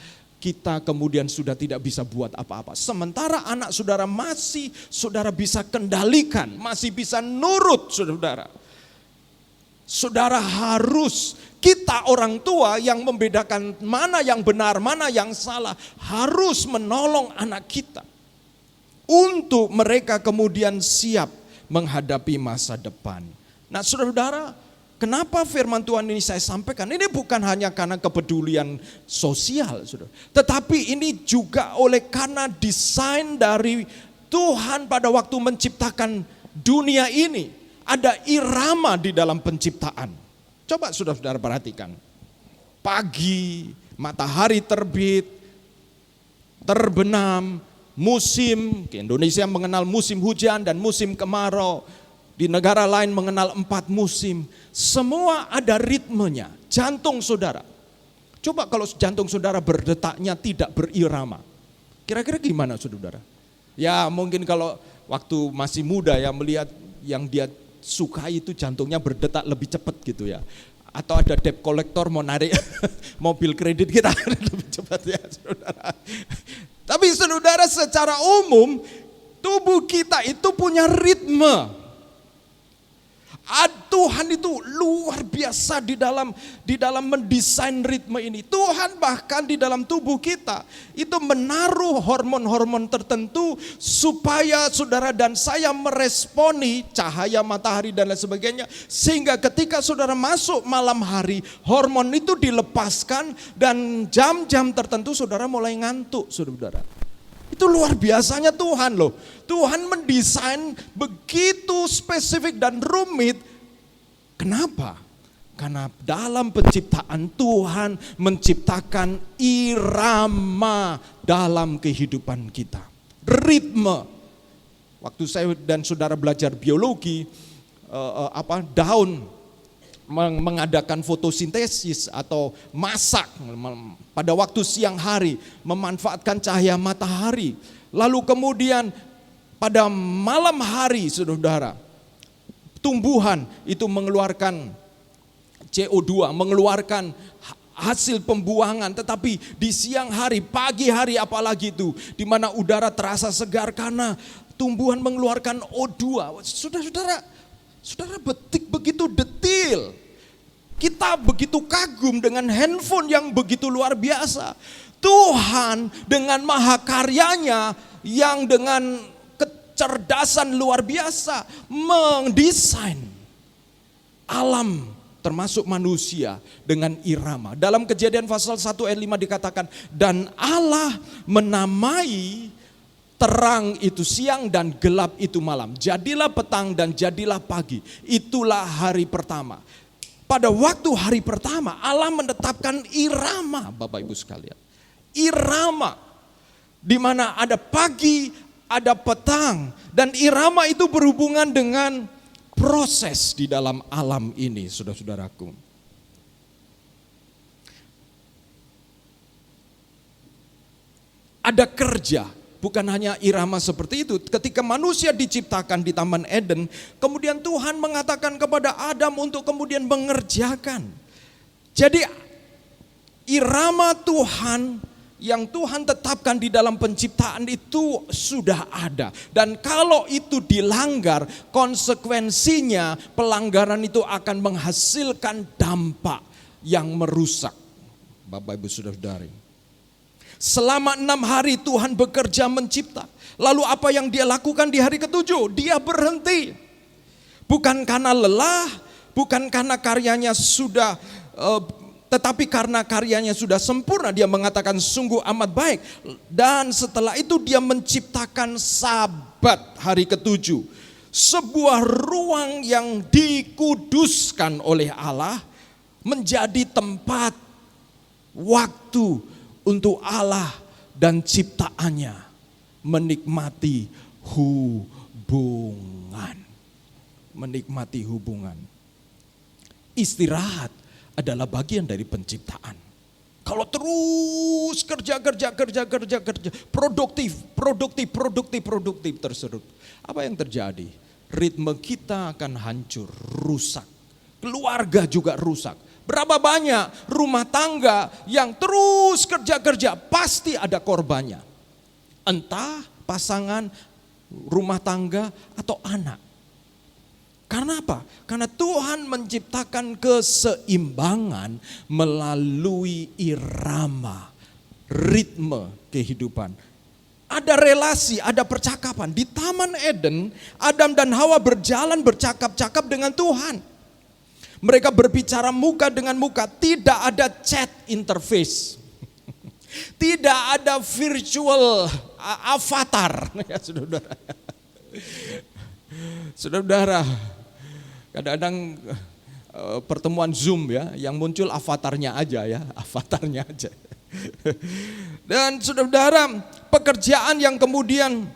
kita kemudian sudah tidak bisa buat apa-apa. Sementara anak saudara masih saudara bisa kendalikan, masih bisa nurut, saudara-saudara. Saudara harus, kita orang tua yang membedakan mana yang benar, mana yang salah, harus menolong anak kita untuk mereka kemudian siap menghadapi masa depan. Nah, saudara-saudara, kenapa firman Tuhan ini saya sampaikan? Ini bukan hanya karena kepedulian sosial, saudara, tetapi ini juga karena desain dari Tuhan pada waktu menciptakan dunia ini. Ada irama di dalam penciptaan. Coba saudara-saudara perhatikan. Pagi, matahari terbit, terbenam, musim, di Indonesia mengenal musim hujan dan musim kemarau. Di negara lain mengenal 4 musim. Semua ada ritmenya. Jantung saudara. Coba kalau jantung saudara berdetaknya tidak berirama. Kira-kira gimana saudara? Ya mungkin kalau waktu masih muda ya melihat yang dia sukai itu jantungnya berdetak lebih cepat gitu ya. Atau ada debt collector mau narik mobil kredit kita lebih cepat ya saudara. Tapi saudara secara umum tubuh kita itu punya ritme. Tuhan itu luar biasa di dalam mendesain ritme ini. Tuhan bahkan di dalam tubuh kita itu menaruh hormon-hormon tertentu supaya saudara dan saya meresponi cahaya matahari dan lain sebagainya. Sehingga ketika saudara masuk malam hari, hormon itu dilepaskan dan jam-jam tertentu saudara mulai ngantuk, saudara. Itu luar biasanya Tuhan loh. Tuhan mendesain begitu spesifik dan rumit. Kenapa? Karena dalam penciptaan Tuhan menciptakan irama dalam kehidupan kita. Ritme. Waktu saya dan saudara belajar biologi, daun mengadakan fotosintesis atau masak pada waktu siang hari, memanfaatkan cahaya matahari. Lalu kemudian pada malam hari, saudara, tumbuhan itu mengeluarkan CO2, mengeluarkan hasil pembuangan. Tetapi di siang hari, pagi hari apalagi itu, di mana udara terasa segar karena tumbuhan mengeluarkan O2. Saudara betik begitu detil. Kita begitu kagum dengan handphone yang begitu luar biasa. Tuhan dengan mahakaryanya yang dengan kecerdasan luar biasa mendesain alam termasuk manusia dengan irama. Dalam Kejadian pasal 1 ayat 5 dikatakan, dan Allah menamai terang itu siang dan gelap itu malam. Jadilah petang dan jadilah pagi. Itulah hari pertama. Pada waktu hari pertama Allah menetapkan irama, Bapak Ibu sekalian. Irama di mana ada pagi, ada petang, dan irama itu berhubungan dengan proses di dalam alam ini, saudara-saudaraku. Ada kerja, bukan hanya irama seperti itu. Ketika manusia diciptakan di Taman Eden, kemudian Tuhan mengatakan kepada Adam untuk kemudian mengerjakan. Jadi irama Tuhan yang Tuhan tetapkan di dalam penciptaan itu sudah ada. Dan kalau itu dilanggar, konsekuensinya pelanggaran itu akan menghasilkan dampak yang merusak. Bapak Ibu saudara-saudari. Selama 6 hari Tuhan bekerja mencipta. Lalu apa yang dia lakukan di hari ke-7? Dia berhenti. Bukan karena lelah, bukan karena karyanya sudah, tetapi karena karyanya sudah sempurna. Dia mengatakan sungguh amat baik. Dan setelah itu dia menciptakan Sabat hari ke-7. Sebuah ruang yang dikuduskan oleh Allah menjadi tempat, waktu untuk Allah dan ciptaannya menikmati hubungan. menikmati hubungan. Istirahat adalah bagian dari penciptaan. Kalau terus kerja, produktif terserut. Apa yang terjadi? Ritme kita akan hancur, rusak. Keluarga juga rusak. Berapa banyak rumah tangga yang terus kerja, pasti ada korbannya. Entah pasangan, rumah tangga, atau anak. Karena apa? Karena Tuhan menciptakan keseimbangan melalui irama, ritme kehidupan. Ada relasi, ada percakapan. Di Taman Eden, Adam dan Hawa berjalan bercakap-cakap dengan Tuhan. Mereka berbicara muka dengan muka, tidak ada chat interface. Tidak ada virtual avatar. Ya, saudara. Saudara, kadang-kadang pertemuan Zoom ya, yang muncul avatarnya aja ya, avatarnya aja. Dan saudara, pekerjaan yang kemudian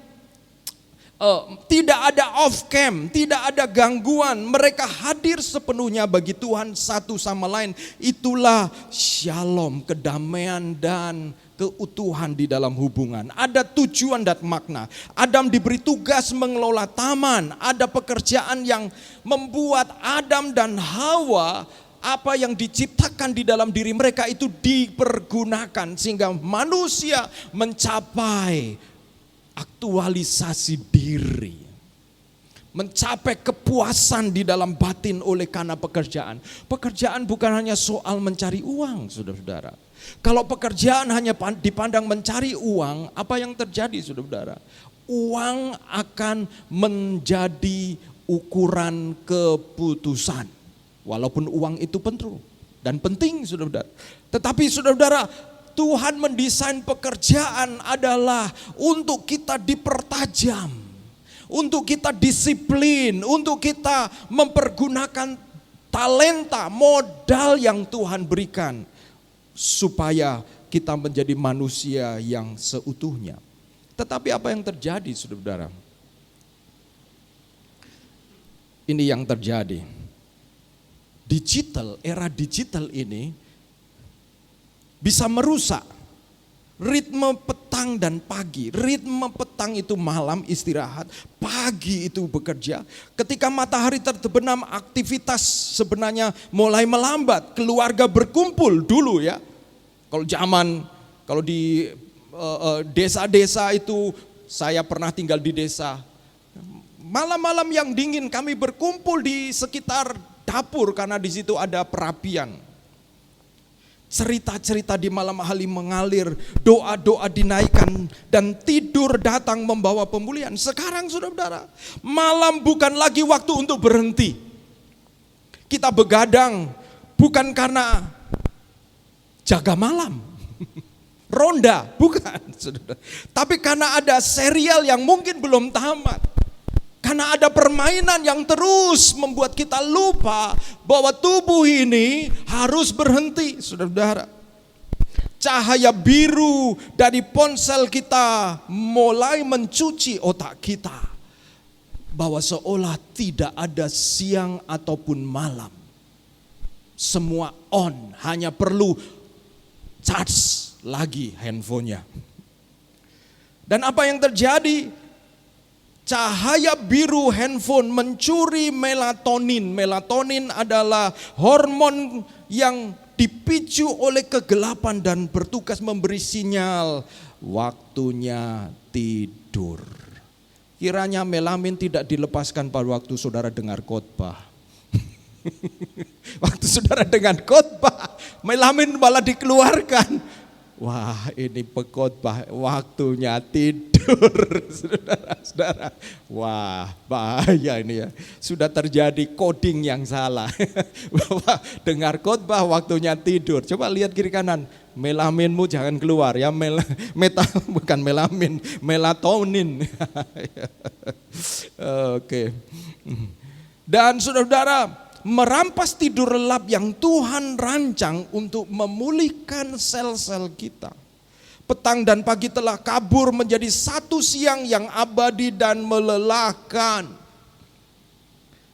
tidak ada off cam, tidak ada gangguan, mereka hadir sepenuhnya bagi Tuhan satu sama lain. Itulah shalom, kedamaian dan keutuhan di dalam hubungan. Ada tujuan dan makna. Adam diberi tugas mengelola taman. Ada pekerjaan yang membuat Adam dan Hawa, apa yang diciptakan di dalam diri mereka itu dipergunakan sehingga manusia mencapai aktualisasi diri, mencapai kepuasan di dalam batin oleh karena pekerjaan. Pekerjaan bukan hanya soal mencari uang, saudara-saudara. Kalau pekerjaan hanya dipandang mencari uang, apa yang terjadi, saudara-saudara? Uang akan menjadi ukuran keputusan. Walaupun uang itu perlu dan penting, saudara-saudara. Tetapi saudara-saudara, Tuhan mendesain pekerjaan adalah untuk kita dipertajam, untuk kita disiplin, untuk kita mempergunakan talenta, modal yang Tuhan berikan, supaya kita menjadi manusia yang seutuhnya. Tetapi apa yang terjadi, saudara-saudara? Ini yang terjadi. Era digital ini bisa merusak ritme petang dan pagi. Ritme petang itu malam istirahat, pagi itu bekerja. Ketika matahari terbenam, aktivitas sebenarnya mulai melambat. Keluarga berkumpul dulu ya. Kalau di desa-desa itu, saya pernah tinggal di desa. Malam-malam yang dingin kami berkumpul di sekitar dapur karena di situ ada perapian. Cerita-cerita di malam hari mengalir, doa-doa dinaikkan, dan tidur datang membawa pemulihan. Sekarang saudara-saudara, malam bukan lagi waktu untuk berhenti. Kita begadang bukan karena jaga malam, ronda, bukan, saudara. Tapi karena ada serial yang mungkin belum tamat. Karena ada permainan yang terus membuat kita lupa bahwa tubuh ini harus berhenti, saudara-saudara. Cahaya biru dari ponsel kita mulai mencuci otak kita, bahwa seolah tidak ada siang ataupun malam. Semua on, hanya perlu charge lagi handphonenya. Dan apa yang terjadi? Cahaya biru handphone mencuri melatonin. Melatonin adalah hormon yang dipicu oleh kegelapan dan bertugas memberi sinyal waktunya tidur. Kiranya melamin tidak dilepaskan pada waktu saudara dengar khotbah. Waktu saudara dengar khotbah, melamin malah dikeluarkan. Wah, ini pengkhotbah, waktunya tidur, saudara-saudara. Wah, bahaya ini ya. Sudah terjadi coding yang salah. Bahwa dengar khotbah waktunya tidur. Coba lihat kiri kanan. Melaminmu jangan keluar ya. Bukan melamin, melatonin. Oke. Dan saudara-saudara, merampas tidur lelap yang Tuhan rancang untuk memulihkan sel-sel kita. Petang dan pagi telah kabur menjadi satu siang yang abadi dan melelahkan.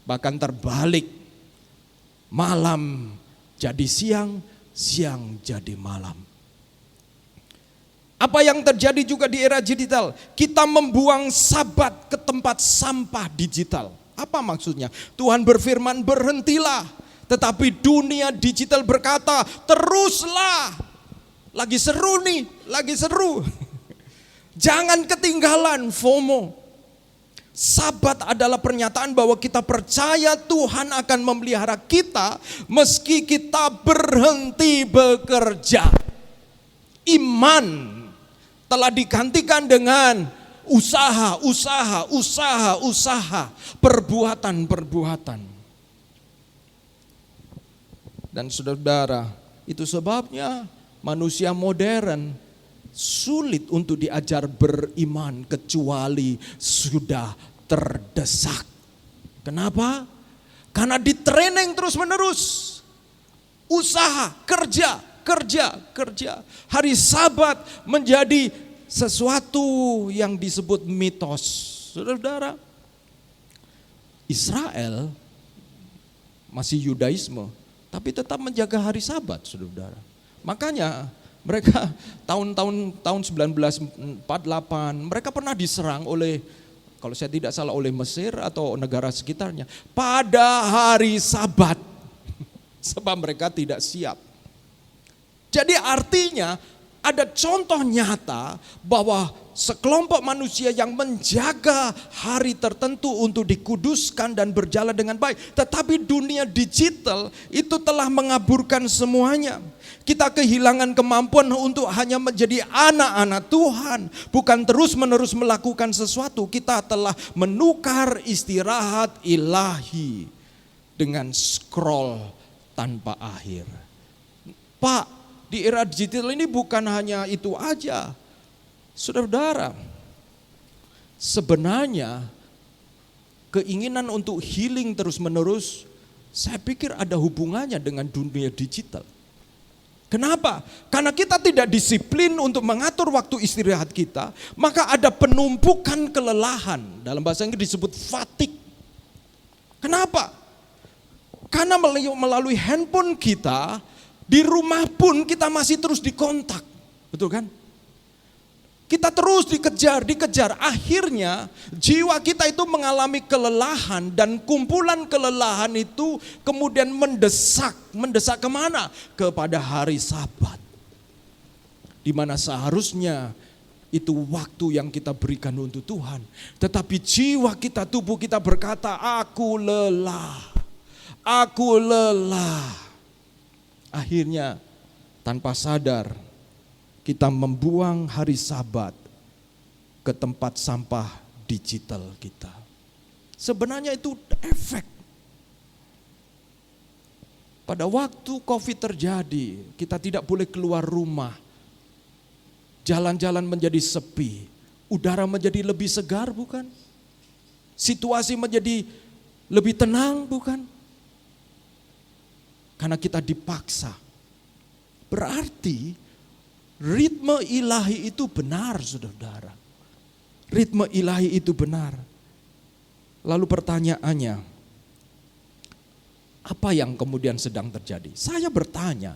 Bahkan terbalik, malam jadi siang, siang jadi malam. Apa yang terjadi juga di era digital? Kita membuang Sabat ke tempat sampah digital. Apa maksudnya? Tuhan berfirman berhentilah. Tetapi dunia digital berkata teruslah. Lagi seru nih, lagi seru. Jangan ketinggalan FOMO. Sabat adalah pernyataan bahwa kita percaya Tuhan akan memelihara kita meski kita berhenti bekerja. Iman telah digantikan dengan usaha, perbuatan. Dan saudara, itu sebabnya manusia modern sulit untuk diajar beriman kecuali sudah terdesak. Kenapa? Karena di training terus menerus. Usaha, kerja. Hari Sabat menjadi sesuatu yang disebut mitos. Saudara, Israel masih Yudaisme, tapi tetap menjaga hari Sabat, saudara. Makanya mereka tahun 1948 mereka pernah diserang oleh, kalau saya tidak salah, oleh Mesir atau negara sekitarnya pada hari Sabat, sebab mereka tidak siap. Jadi artinya ada contoh nyata bahwa sekelompok manusia yang menjaga hari tertentu untuk dikuduskan dan berjalan dengan baik. Tetapi dunia digital itu telah mengaburkan semuanya. Kita kehilangan kemampuan untuk hanya menjadi anak-anak Tuhan. Bukan terus-menerus melakukan sesuatu. Kita telah menukar istirahat ilahi dengan scroll tanpa akhir. Pak, di era digital ini bukan hanya itu aja. Saudara, sebenarnya keinginan untuk healing terus-menerus, saya pikir ada hubungannya dengan dunia digital. Kenapa? Karena kita tidak disiplin untuk mengatur waktu istirahat kita, maka ada penumpukan kelelahan. Dalam bahasa Inggris disebut fatigue. Kenapa? Karena melalui handphone kita, di rumah pun kita masih terus dikontak. Betul kan? Kita terus dikejar. Akhirnya jiwa kita itu mengalami kelelahan, dan kumpulan kelelahan itu kemudian mendesak. Mendesak kemana? Kepada hari Sabat. Di mana seharusnya itu waktu yang kita berikan untuk Tuhan. Tetapi jiwa kita, tubuh kita berkata, aku lelah. Akhirnya tanpa sadar kita membuang hari Sabat ke tempat sampah digital kita. Sebenarnya itu efek. Pada waktu COVID terjadi, kita tidak boleh keluar rumah. Jalan-jalan menjadi sepi, udara menjadi lebih segar, bukan? Situasi menjadi lebih tenang, bukan? Karena kita dipaksa. Berarti ritme ilahi itu benar, saudara. Ritme ilahi itu benar. Lalu pertanyaannya, apa yang kemudian sedang terjadi? Saya bertanya,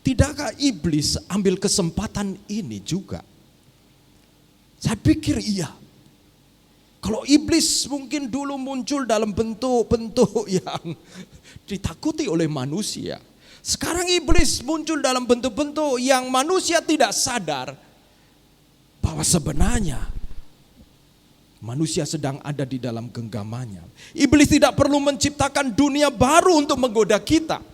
tidakkah iblis ambil kesempatan ini juga? Saya pikir iya. Kalau iblis mungkin dulu muncul dalam bentuk-bentuk yang ditakuti oleh manusia. Sekarang iblis muncul dalam bentuk-bentuk yang manusia tidak sadar bahwa sebenarnya manusia sedang ada di dalam genggamannya. Iblis tidak perlu menciptakan dunia baru untuk menggoda kita.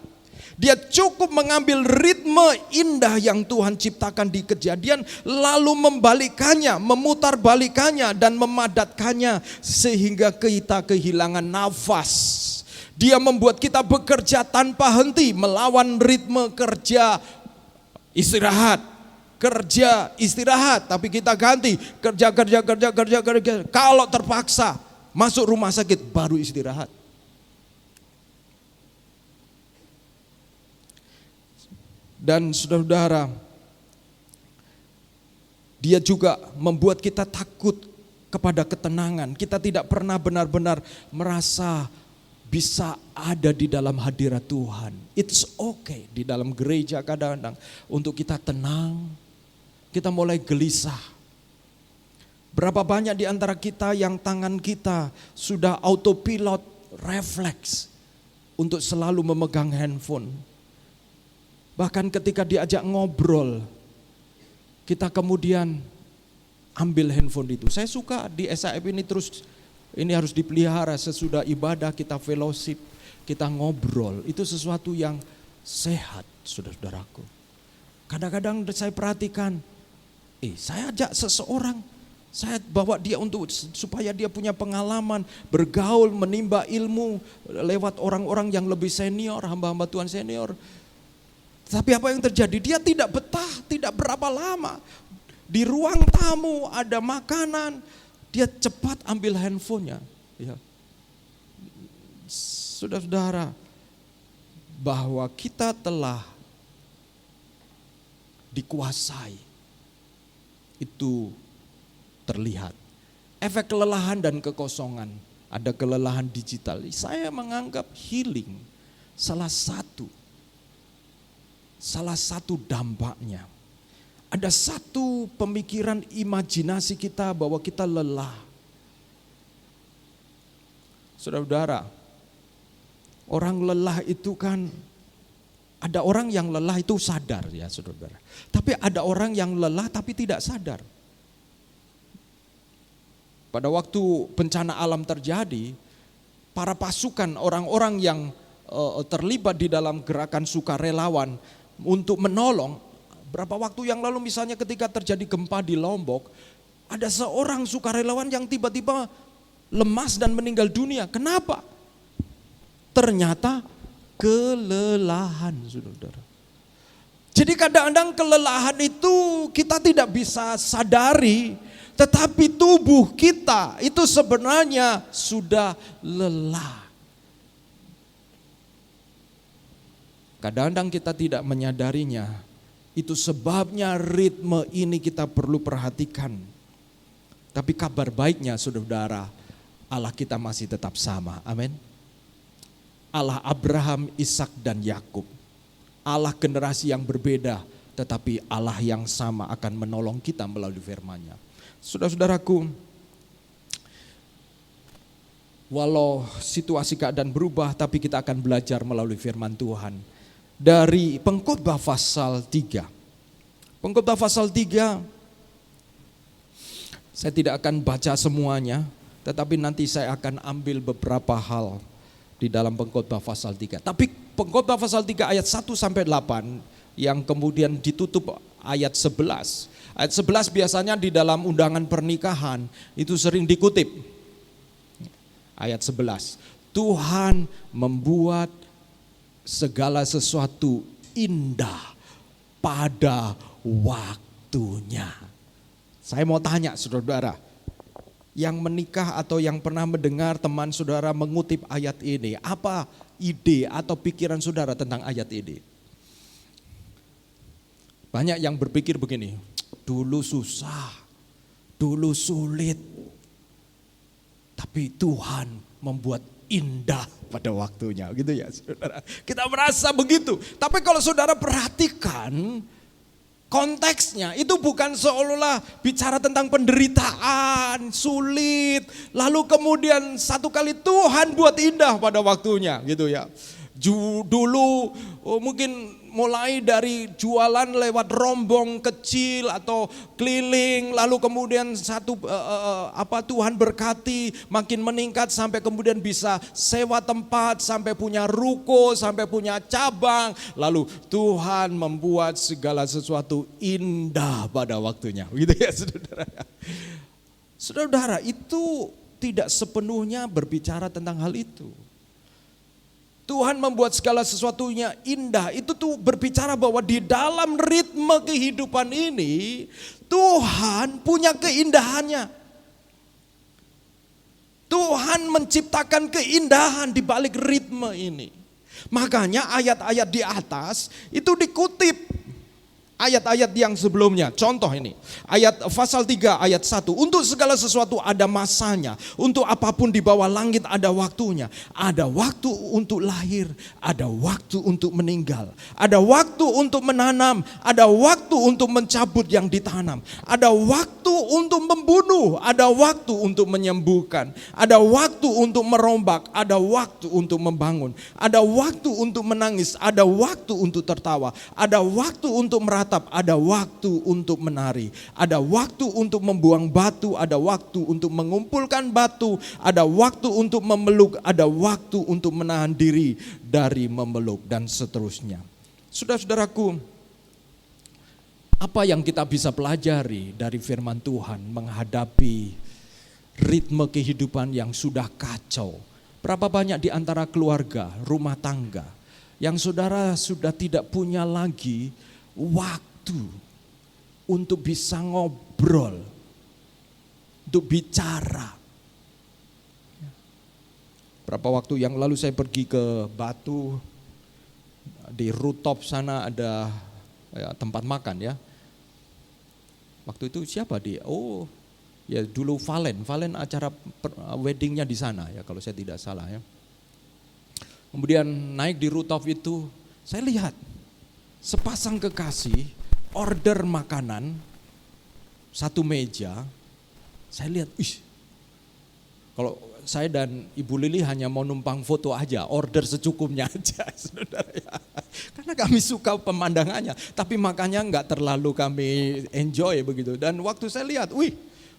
Dia cukup mengambil ritme indah yang Tuhan ciptakan di Kejadian, lalu membalikannya, memutarbalikannya dan memadatkannya sehingga kita kehilangan nafas. Dia membuat kita bekerja tanpa henti, melawan ritme kerja istirahat. Kerja istirahat, tapi kita ganti kerja. Kalau terpaksa masuk rumah sakit baru istirahat. Dan saudara, dia juga membuat kita takut kepada ketenangan. Kita tidak pernah benar-benar merasa bisa ada di dalam hadirat Tuhan. It's okay di dalam gereja kadang-kadang untuk kita tenang, kita mulai gelisah. Berapa banyak di antara kita yang tangan kita sudah autopilot refleks untuk selalu memegang handphone. Bahkan ketika diajak ngobrol, kita kemudian ambil handphone itu. Saya suka di SAF ini terus, ini harus dipelihara sesudah ibadah kita fellowship, kita ngobrol. Itu sesuatu yang sehat, saudara-saudaraku. Kadang-kadang saya perhatikan, saya ajak seseorang, saya bawa dia untuk supaya dia punya pengalaman, bergaul, menimba ilmu lewat orang-orang yang lebih senior, hamba-hamba Tuhan senior. Tapi apa yang terjadi? Dia tidak betah, tidak berapa lama. Di ruang tamu ada makanan, dia cepat ambil handphonenya. Ya. Saudara-saudara, bahwa kita telah dikuasai, itu terlihat. Efek kelelahan dan kekosongan, ada kelelahan digital. Saya menganggap healing salah satu dampaknya. Ada satu pemikiran imajinasi kita bahwa kita lelah. Saudara-saudara, orang lelah itu kan, ada orang yang lelah itu sadar ya saudara-saudara. Tapi ada orang yang lelah tapi tidak sadar. Pada waktu bencana alam terjadi, para pasukan orang-orang yang terlibat di dalam gerakan sukarelawan untuk menolong, berapa waktu yang lalu misalnya ketika terjadi gempa di Lombok, ada seorang sukarelawan yang tiba-tiba lemas dan meninggal dunia. Kenapa? Ternyata kelelahan, saudara. Jadi kadang-kadang kelelahan itu kita tidak bisa sadari, tetapi tubuh kita itu sebenarnya sudah lelah. Kadang-kadang kita tidak menyadarinya. Itu sebabnya ritme ini kita perlu perhatikan. Tapi kabar baiknya saudara, Allah kita masih tetap sama. Amin. Allah Abraham, Ishak dan Yakub. Allah generasi yang berbeda, tetapi Allah yang sama akan menolong kita melalui firman-Nya. Saudara-saudaraku, walau situasi keadaan berubah, tapi kita akan belajar melalui firman Tuhan. Dari Pengkhotbah pasal 3. Pengkhotbah pasal 3, saya tidak akan baca semuanya, tetapi nanti saya akan ambil beberapa hal di dalam Pengkhotbah pasal 3. Tapi Pengkhotbah pasal 3 ayat 1 sampai 8 yang kemudian ditutup ayat 11. Ayat 11 biasanya di dalam undangan pernikahan itu sering dikutip. Ayat 11. Tuhan membuat segala sesuatu indah pada waktunya. Saya mau tanya saudara, yang menikah atau yang pernah mendengar teman saudara mengutip ayat ini, apa ide atau pikiran saudara tentang ayat ini? Banyak yang berpikir begini, dulu susah, dulu sulit, tapi Tuhan membuat indah pada waktunya, gitu ya saudara. Kita merasa begitu, tapi kalau saudara perhatikan konteksnya, itu bukan seolah-olah bicara tentang penderitaan, sulit, lalu kemudian satu kali Tuhan buat indah pada waktunya, gitu ya. Dulu mungkin mulai dari jualan lewat rombong kecil atau keliling, lalu kemudian Tuhan berkati makin meningkat sampai kemudian bisa sewa tempat, sampai punya ruko, sampai punya cabang, lalu Tuhan membuat segala sesuatu indah pada waktunya, gitu ya saudara. Saudara, itu tidak sepenuhnya berbicara tentang hal itu. Tuhan membuat segala sesuatunya indah, itu tuh berbicara bahwa di dalam ritme kehidupan ini Tuhan punya keindahannya. Tuhan menciptakan keindahan di balik ritme ini. Makanya ayat-ayat di atas itu dikutip. ayat-ayat yang sebelumnya. Contoh ini, ayat pasal 3 ayat 1. Untuk segala sesuatu ada masanya, untuk apapun di bawah langit ada waktunya. Ada waktu untuk lahir, ada waktu untuk meninggal, ada waktu untuk menanam, ada waktu untuk mencabut yang ditanam, ada waktu untuk membunuh, ada waktu untuk menyembuhkan, ada waktu untuk merombak, ada waktu untuk membangun, ada waktu untuk menangis, ada waktu untuk tertawa, ada waktu untuk meratap, ada waktu untuk menari, ada waktu untuk membuang batu, ada waktu untuk mengumpulkan batu, ada waktu untuk memeluk, ada waktu untuk menahan diri dari memeluk, dan seterusnya. Saudara-saudaraku, apa yang kita bisa pelajari dari firman Tuhan menghadapi ritme kehidupan yang sudah kacau? Berapa banyak di antara keluarga, rumah tangga yang saudara sudah tidak punya lagi waktu untuk bisa ngobrol, untuk bicara. Berapa waktu yang lalu saya pergi ke Batu, di rooftop sana ada tempat makan ya. Waktu itu siapa dia? Oh ya dulu Valen acara weddingnya di sana ya kalau saya tidak salah ya. Kemudian naik di rooftop itu, saya lihat sepasang kekasih order makanan satu meja. Saya lihat, kalau saya dan Ibu Lili hanya mau numpang foto aja, order secukupnya aja, saudara ya. Karena kami suka pemandangannya, tapi makannya enggak terlalu kami enjoy begitu. Dan waktu saya lihat,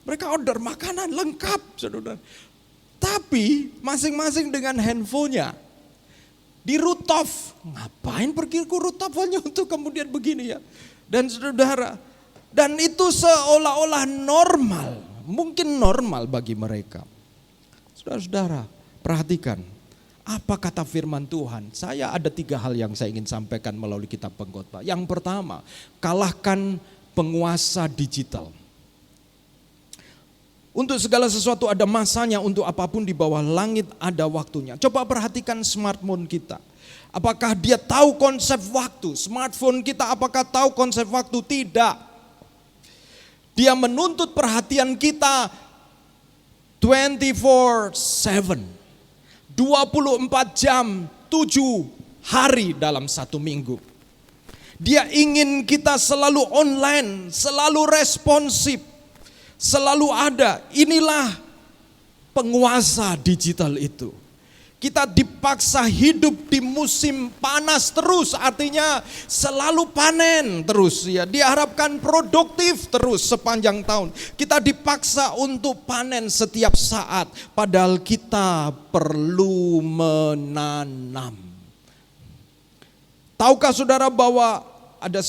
mereka order makanan lengkap, saudara. Tapi masing-masing dengan handphonenya. Di rooftop, ngapain pergi ke rooftop hanya untuk kemudian begini ya. Dan saudara, dan itu seolah-olah normal, mungkin normal bagi mereka. Saudara-saudara, perhatikan apa kata firman Tuhan. Saya ada 3 hal yang saya ingin sampaikan melalui kitab Pengkhotbah. Yang pertama, kalahkan penguasa digital. Untuk segala sesuatu ada masanya, untuk apapun di bawah langit ada waktunya. Coba perhatikan smartphone kita. Apakah dia tahu konsep waktu? Smartphone kita apakah tahu konsep waktu? Tidak. Dia menuntut perhatian kita 24/7. 24 jam, 7 hari dalam 1 minggu. Dia ingin kita selalu online, selalu responsif, selalu ada. Inilah penguasa digital itu. Kita dipaksa hidup di musim panas terus, artinya selalu panen terus ya. Diharapkan produktif terus sepanjang tahun. Kita dipaksa untuk panen setiap saat, padahal kita perlu menanam. Tahukah saudara bahwa ada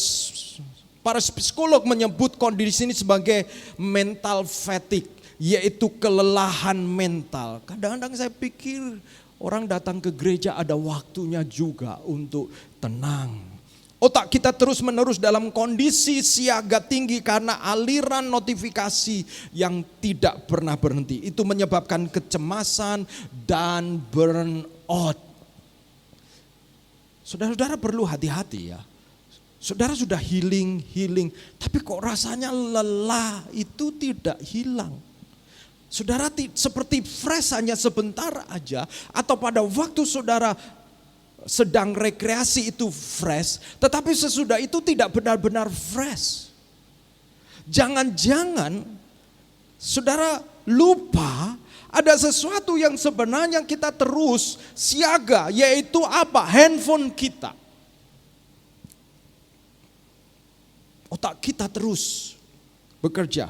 para psikolog menyebut kondisi ini sebagai mental fatigue, yaitu kelelahan mental. Kadang-kadang saya pikir orang datang ke gereja ada waktunya juga untuk tenang. Otak kita terus-menerus dalam kondisi siaga tinggi karena aliran notifikasi yang tidak pernah berhenti. Itu menyebabkan kecemasan dan burnout. Saudara-saudara perlu hati-hati ya. Saudara sudah healing, tapi kok rasanya lelah itu tidak hilang. Saudara seperti fresh hanya sebentar aja, atau pada waktu saudara sedang rekreasi itu fresh, tetapi sesudah itu tidak benar-benar fresh. Jangan-jangan saudara lupa ada sesuatu yang sebenarnya kita terus siaga, yaitu apa? Handphone kita. Otak kita terus bekerja.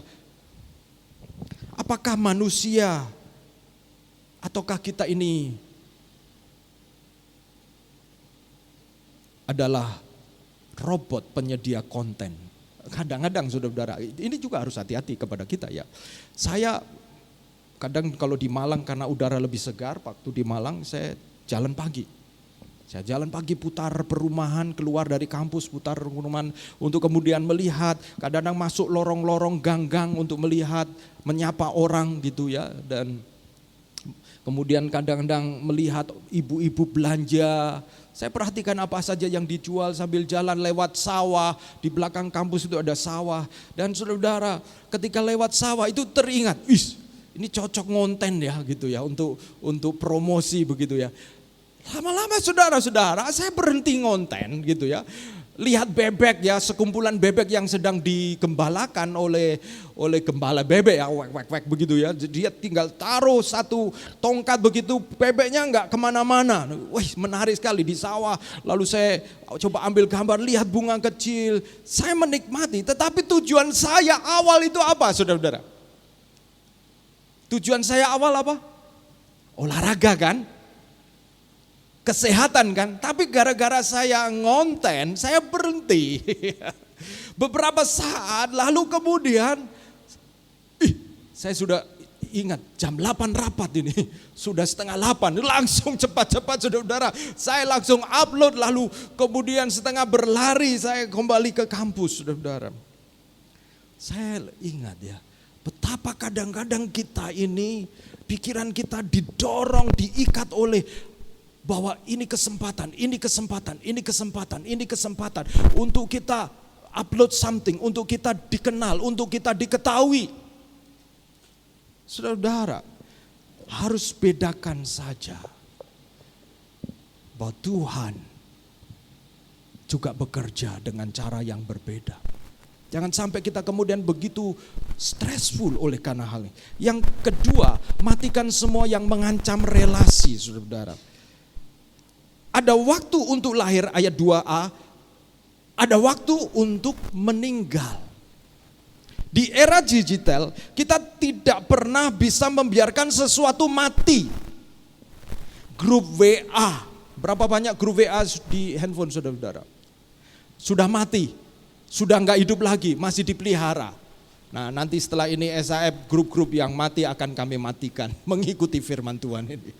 Apakah manusia ataukah kita ini adalah robot penyedia konten? Kadang-kadang saudara-saudara, ini juga harus hati-hati kepada kita ya. Saya kadang kalau di Malang karena udara lebih segar, waktu di Malang saya jalan pagi. Saya jalan pagi putar perumahan, keluar dari kampus putar perumahan untuk kemudian melihat, kadang-kadang masuk lorong-lorong gang-gang untuk melihat, menyapa orang gitu ya. Dan kemudian kadang-kadang melihat ibu-ibu belanja Saya perhatikan apa saja yang dijual sambil jalan lewat sawah. Di belakang kampus itu ada sawah. Dan saudara, ketika lewat sawah itu teringat, ini cocok ngonten ya gitu ya, untuk promosi begitu ya. Lama-lama saudara-saudara, saya berhenti ngonten gitu ya. Lihat bebek ya, sekumpulan bebek yang sedang digembalakan oleh gembala bebek ya, wek begitu ya. Dia tinggal taruh satu tongkat begitu, bebeknya enggak kemana-mana. Wih, menarik sekali di sawah. Lalu saya coba ambil gambar, lihat bunga kecil. Saya menikmati, tetapi tujuan saya awal itu apa saudara-saudara? Tujuan saya awal apa? Olahraga kan? Kesehatan kan, tapi gara-gara saya ngonten, saya berhenti. Beberapa saat lalu kemudian, saya sudah ingat jam 8 rapat ini, sudah setengah 8, langsung cepat-cepat saudara, saya langsung upload, lalu kemudian setengah berlari saya kembali ke kampus saudara. Saya ingat ya, betapa kadang-kadang kita ini, pikiran kita didorong, diikat oleh bahwa ini kesempatan untuk kita upload something, untuk kita dikenal, untuk kita diketahui. Saudara, harus bedakan saja bahwa Tuhan juga bekerja dengan cara yang berbeda. Jangan sampai kita kemudian begitu stressful oleh karena hal ini. Yang kedua, matikan semua yang mengancam relasi, saudara. Ada waktu untuk lahir, ayat 2a. Ada waktu untuk meninggal. Di era digital, kita tidak pernah bisa membiarkan sesuatu mati. Grup WA, berapa banyak grup WA di handphone saudara-saudara? Sudah mati, sudah enggak hidup lagi, masih dipelihara. Nah, nanti setelah ini SAF grup-grup yang mati akan kami matikan, mengikuti firman Tuhan ini.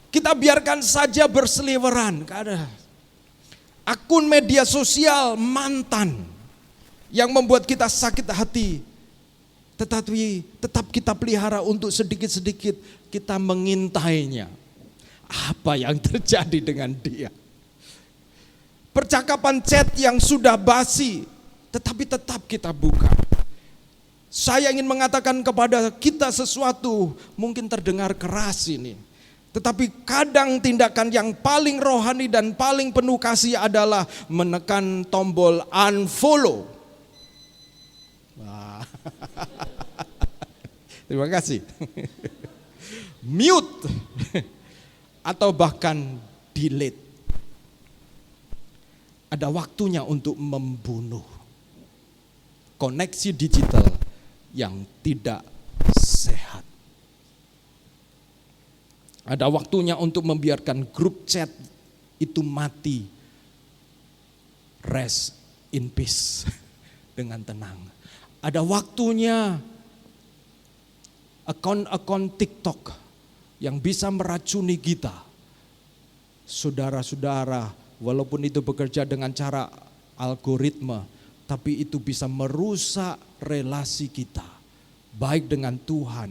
Kita biarkan saja berseliweran. Ada akun media sosial mantan yang membuat kita sakit hati, tetapi tetap kita pelihara untuk sedikit-sedikit kita mengintainya. Apa yang terjadi dengan dia? Percakapan chat yang sudah basi, tetapi tetap kita buka. Saya ingin mengatakan kepada kita sesuatu, mungkin terdengar keras ini. Tetapi kadang tindakan yang paling rohani dan paling penuh kasih adalah menekan tombol unfollow. Wah. Terima kasih. Mute atau bahkan delete. Ada waktunya untuk membunuh. Koneksi digital yang tidak sehat. Ada waktunya untuk membiarkan grup chat itu mati. Rest in peace. Dengan tenang. Ada waktunya akun TikTok yang bisa meracuni kita. Saudara-saudara, walaupun itu bekerja dengan cara algoritma, tapi itu bisa merusak relasi kita, baik dengan Tuhan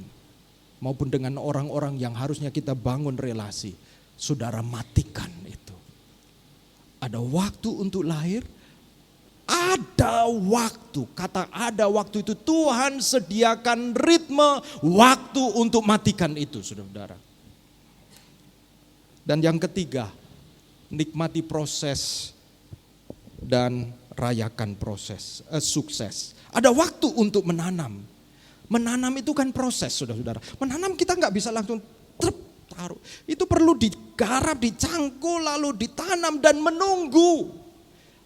maupun dengan orang-orang yang harusnya kita bangun relasi. Saudara, matikan itu. Ada waktu untuk lahir, ada waktu. Kata ada waktu itu Tuhan sediakan ritme waktu untuk matikan itu, saudara-saudara. Dan yang ketiga, nikmati proses dan rayakan proses, sukses. Ada waktu untuk menanam. Menanam itu kan proses, saudara-saudara. Menanam kita nggak bisa langsung taruh. Itu perlu digarap, dicangkul, lalu ditanam dan menunggu.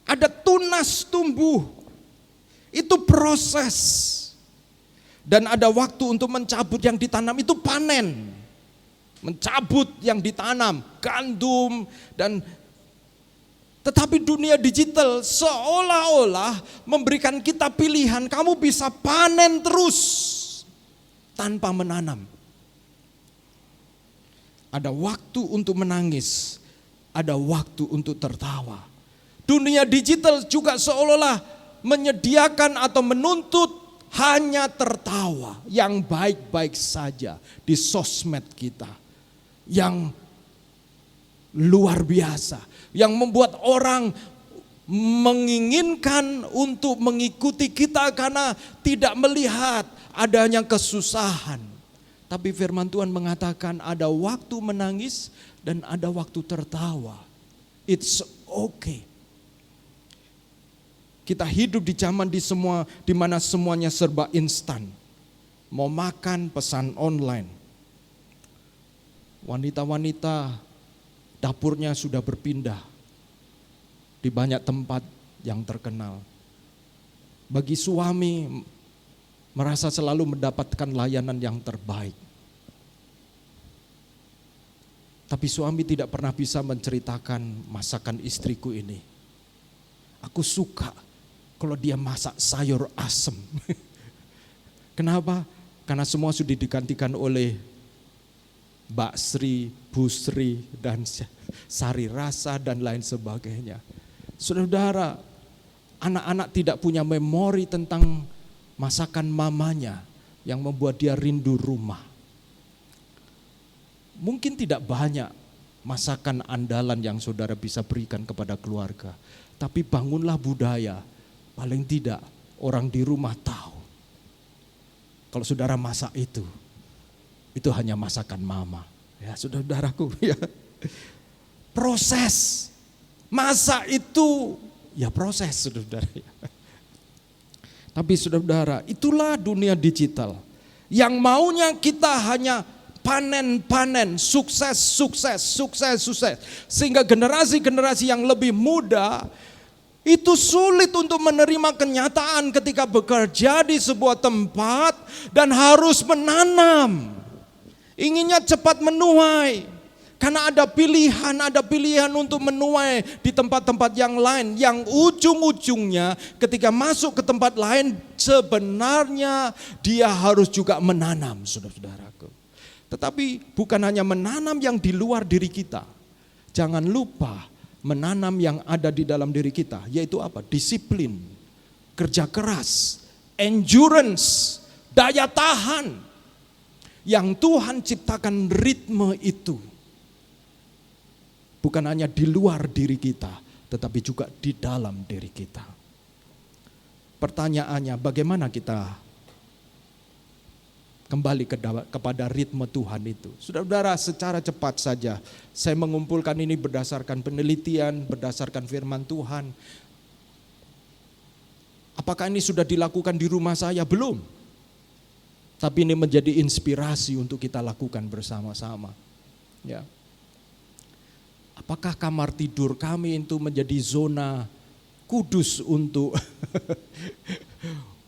Ada tunas tumbuh. Itu proses. Dan ada waktu untuk mencabut yang ditanam, itu panen. Mencabut yang ditanam, gandum dan tetapi dunia digital seolah-olah memberikan kita pilihan, kamu bisa panen terus tanpa menanam. Ada waktu untuk menangis, ada waktu untuk tertawa. Dunia digital juga seolah-olah menyediakan atau menuntut hanya tertawa yang baik-baik saja di sosmed kita. Yang luar biasa yang membuat orang menginginkan untuk mengikuti kita karena tidak melihat adanya kesusahan. Tapi firman Tuhan mengatakan ada waktu menangis dan ada waktu tertawa. It's okay. Kita hidup di zaman di mana semuanya serba instan. Mau makan pesan online. Wanita-wanita dapurnya sudah berpindah di banyak tempat yang terkenal. Bagi suami merasa selalu mendapatkan layanan yang terbaik. Tapi suami tidak pernah bisa menceritakan masakan istriku ini. Aku suka kalau dia masak sayur asem. Kenapa? Karena semua sudah digantikan oleh Mbak Sri, Bu Sri, dan Sari Rasa dan lain sebagainya. Saudara, anak-anak tidak punya memori tentang masakan mamanya yang membuat dia rindu rumah. Mungkin tidak banyak masakan andalan yang saudara bisa berikan kepada keluarga. Tapi bangunlah budaya, paling tidak orang di rumah tahu. Kalau saudara masak itu hanya masakan mama. Ya saudaraku ya. Proses, masak itu ya proses saudara. Tapi saudara, itulah dunia digital. Yang maunya kita hanya panen, sukses. Sehingga generasi-generasi yang lebih muda itu sulit untuk menerima kenyataan ketika bekerja di sebuah tempat dan harus menanam. Inginnya cepat menuai. Karena ada pilihan untuk menuai di tempat-tempat yang lain. Yang ujung-ujungnya ketika masuk ke tempat lain sebenarnya dia harus juga menanam, saudara-saudaraku. Tetapi bukan hanya menanam yang di luar diri kita. Jangan lupa menanam yang ada di dalam diri kita. Yaitu apa? Disiplin, kerja keras, endurance, daya tahan. Yang Tuhan ciptakan ritme itu. Bukan hanya di luar diri kita, tetapi juga di dalam diri kita. Pertanyaannya, bagaimana kita kembali kepada ritme Tuhan itu? Saudara-saudara, secara cepat saja saya mengumpulkan ini berdasarkan penelitian, berdasarkan firman Tuhan. Apakah ini sudah dilakukan di rumah saya? Belum. Tapi ini menjadi inspirasi untuk kita lakukan bersama-sama. Ya. Apakah kamar tidur kami itu menjadi zona kudus untuk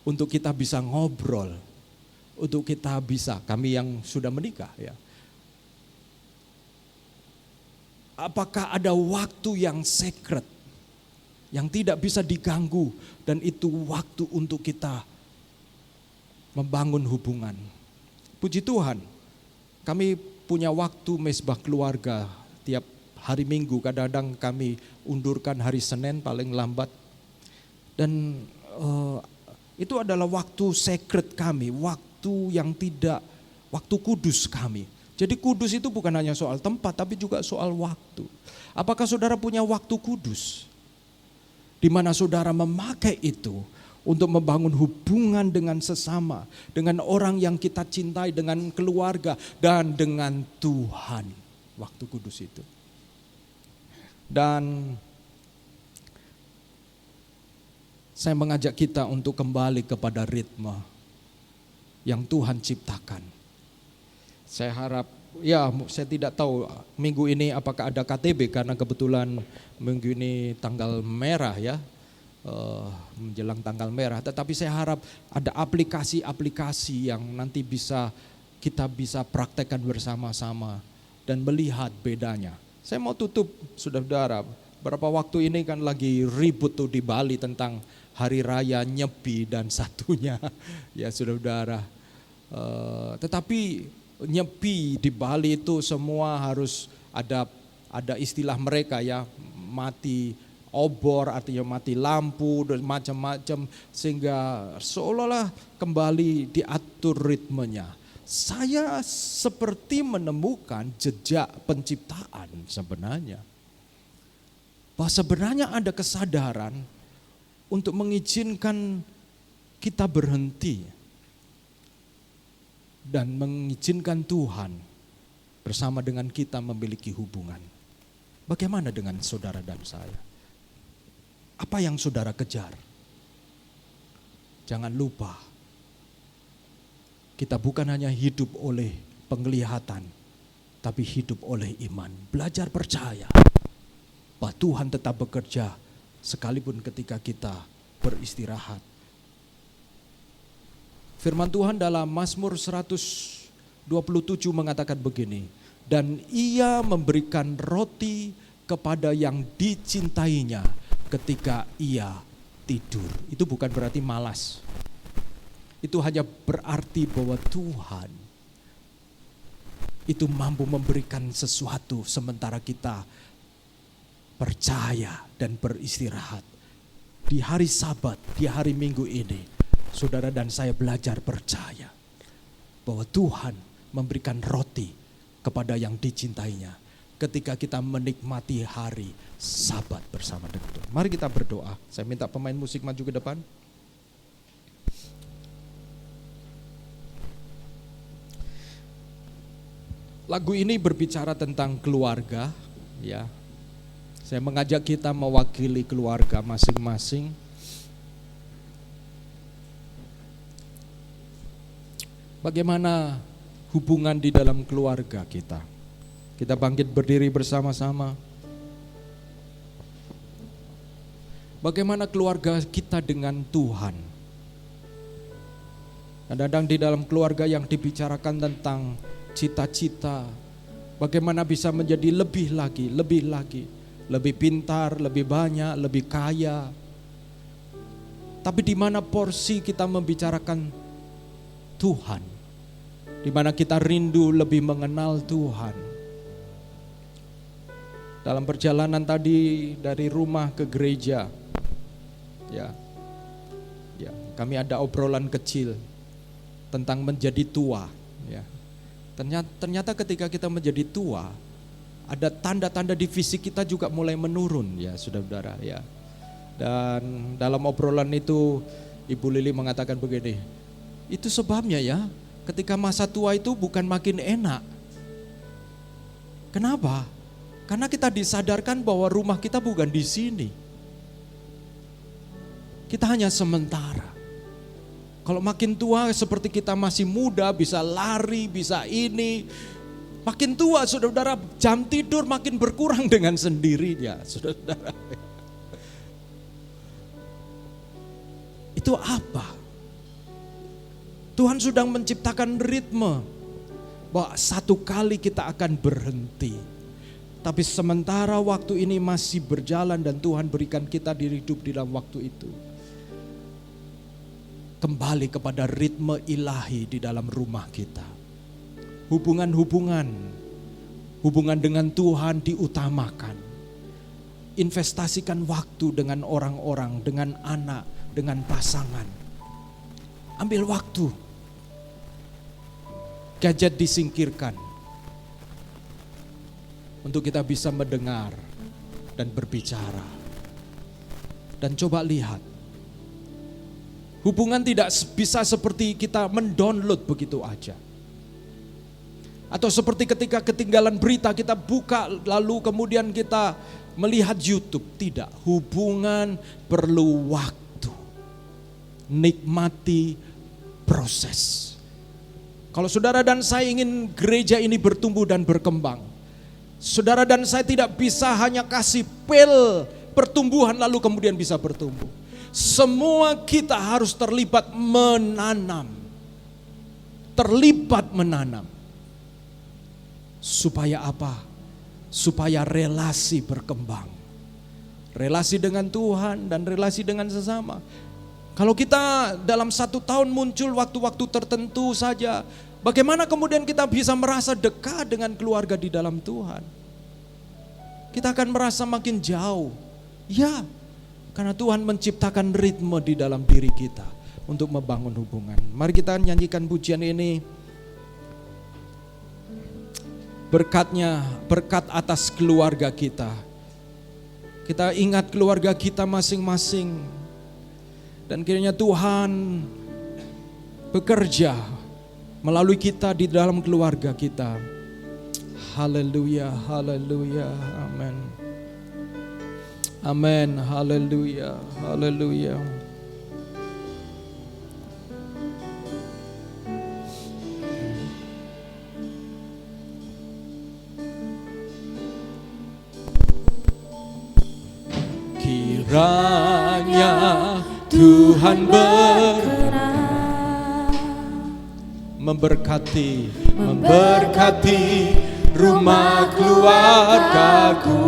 untuk kita bisa ngobrol, untuk kita bisa, kami yang sudah menikah ya. Apakah ada waktu yang sacred, yang tidak bisa diganggu, dan itu waktu untuk kita membangun hubungan. Puji Tuhan, kami punya waktu mesbah keluarga tiap hari Minggu, kadang-kadang kami undurkan hari Senin paling lambat. Dan itu adalah waktu sacred kami, waktu yang tidak, waktu kudus kami. Jadi kudus itu bukan hanya soal tempat, tapi juga soal waktu. Apakah saudara punya waktu kudus? Di mana saudara memakai itu untuk membangun hubungan dengan sesama, dengan orang yang kita cintai, dengan keluarga, dan dengan Tuhan. Waktu kudus itu. Dan saya mengajak kita untuk kembali kepada ritme yang Tuhan ciptakan. Saya harap, ya saya tidak tahu minggu ini apakah ada KTB, karena kebetulan minggu ini tanggal merah ya, menjelang tanggal merah. Tetapi saya harap ada aplikasi-aplikasi yang nanti kita bisa praktekkan bersama-sama dan melihat bedanya. Saya mau tutup, saudara-saudara, beberapa waktu ini kan lagi ribut tuh di Bali tentang hari raya Nyepi dan satunya, ya saudara-saudara. Tetapi Nyepi di Bali itu semua harus ada istilah mereka ya, mati obor, artinya mati lampu dan macam-macam, sehingga seolah-olah kembali diatur ritmenya. saya seperti menemukan jejak penciptaan sebenarnya. Bahwa sebenarnya ada kesadaran untuk mengizinkan kita berhenti dan mengizinkan Tuhan bersama dengan kita memiliki hubungan. Bagaimana dengan saudara dan saya? Apa yang saudara kejar? Jangan lupa, kita bukan hanya hidup oleh penglihatan, tapi hidup oleh iman. Belajar percaya bahwa Tuhan tetap bekerja sekalipun ketika kita beristirahat. Firman Tuhan dalam Mazmur 127 mengatakan begini, dan ia memberikan roti kepada yang dicintainya ketika ia tidur. Itu bukan berarti malas. Itu hanya berarti bahwa Tuhan itu mampu memberikan sesuatu sementara kita percaya dan beristirahat. Di hari Sabat, di hari Minggu ini, saudara dan saya belajar percaya bahwa Tuhan memberikan roti kepada yang dicintainya ketika kita menikmati hari Sabat bersama dengan Tuhan. Mari kita berdoa. Saya minta pemain musik maju ke depan. Lagu ini berbicara tentang keluarga, ya. Saya mengajak kita mewakili keluarga masing-masing. Bagaimana hubungan di dalam keluarga kita? Kita bangkit berdiri bersama-sama. Bagaimana keluarga kita dengan Tuhan? Kadang-kadang di dalam keluarga yang dibicarakan tentang cita-cita, bagaimana bisa menjadi lebih lagi, lebih pintar, lebih banyak, lebih kaya. Tapi di mana porsi kita membicarakan Tuhan, di mana kita rindu lebih mengenal Tuhan. Dalam perjalanan tadi dari rumah ke gereja, ya, kami ada obrolan kecil tentang menjadi tua. Ya. Ternyata ketika kita menjadi tua, ada tanda-tanda di fisik kita juga mulai menurun, ya saudara-saudara. Ya. Dan dalam obrolan itu Ibu Lili mengatakan begini, itu sebabnya ya, ketika masa tua itu bukan makin enak. Kenapa? Karena kita disadarkan bahwa rumah kita bukan di sini. Kita hanya sementara. Kalau makin tua seperti kita masih muda, bisa lari, bisa ini. Makin tua saudara-saudara, jam tidur makin berkurang dengan sendirinya, saudara-saudara. Itu apa? Tuhan sudah menciptakan ritme bahwa satu kali kita akan berhenti. Tapi sementara waktu ini masih berjalan dan Tuhan berikan kita hidup di dalam waktu itu. Kembali kepada ritme ilahi di dalam rumah kita. Hubungan dengan Tuhan diutamakan. Investasikan waktu dengan orang-orang, dengan anak, dengan pasangan. Ambil waktu. Gadget disingkirkan. Untuk kita bisa mendengar dan berbicara. Dan coba lihat. Hubungan tidak bisa seperti kita mendownload begitu aja. Atau seperti ketika ketinggalan berita kita buka lalu kemudian kita melihat YouTube. Tidak, hubungan perlu waktu. Nikmati proses. Kalau saudara dan saya ingin gereja ini bertumbuh dan berkembang, saudara dan saya tidak bisa hanya kasih pil pertumbuhan lalu kemudian bisa bertumbuh. Semua kita harus terlibat menanam. Terlibat menanam. Supaya apa? Supaya relasi berkembang. Relasi dengan Tuhan dan relasi dengan sesama. Kalau kita dalam 1 tahun muncul waktu-waktu tertentu saja, bagaimana kemudian kita bisa merasa dekat dengan keluarga di dalam Tuhan? Kita akan merasa makin jauh. Ya, karena Tuhan menciptakan ritme di dalam diri kita untuk membangun hubungan. Mari kita nyanyikan pujian ini. berkatnya, berkat atas keluarga kita. Kita ingat keluarga kita masing-masing. Dan kiranya Tuhan bekerja melalui kita di dalam keluarga kita. Haleluya, haleluya, amin. Amin, haleluya, haleluya. Kiranya Tuhan memberkati rumah keluargaku.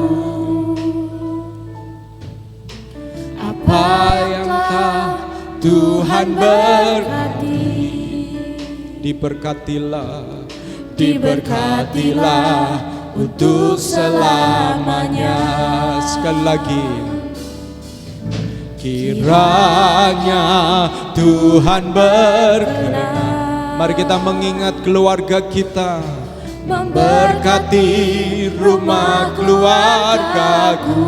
Apa yang tak Tuhan berkati, diberkatilah untuk selamanya. Sekali lagi, kiranya Tuhan berkenan. Mari kita mengingat keluarga kita, memberkati rumah keluargaku.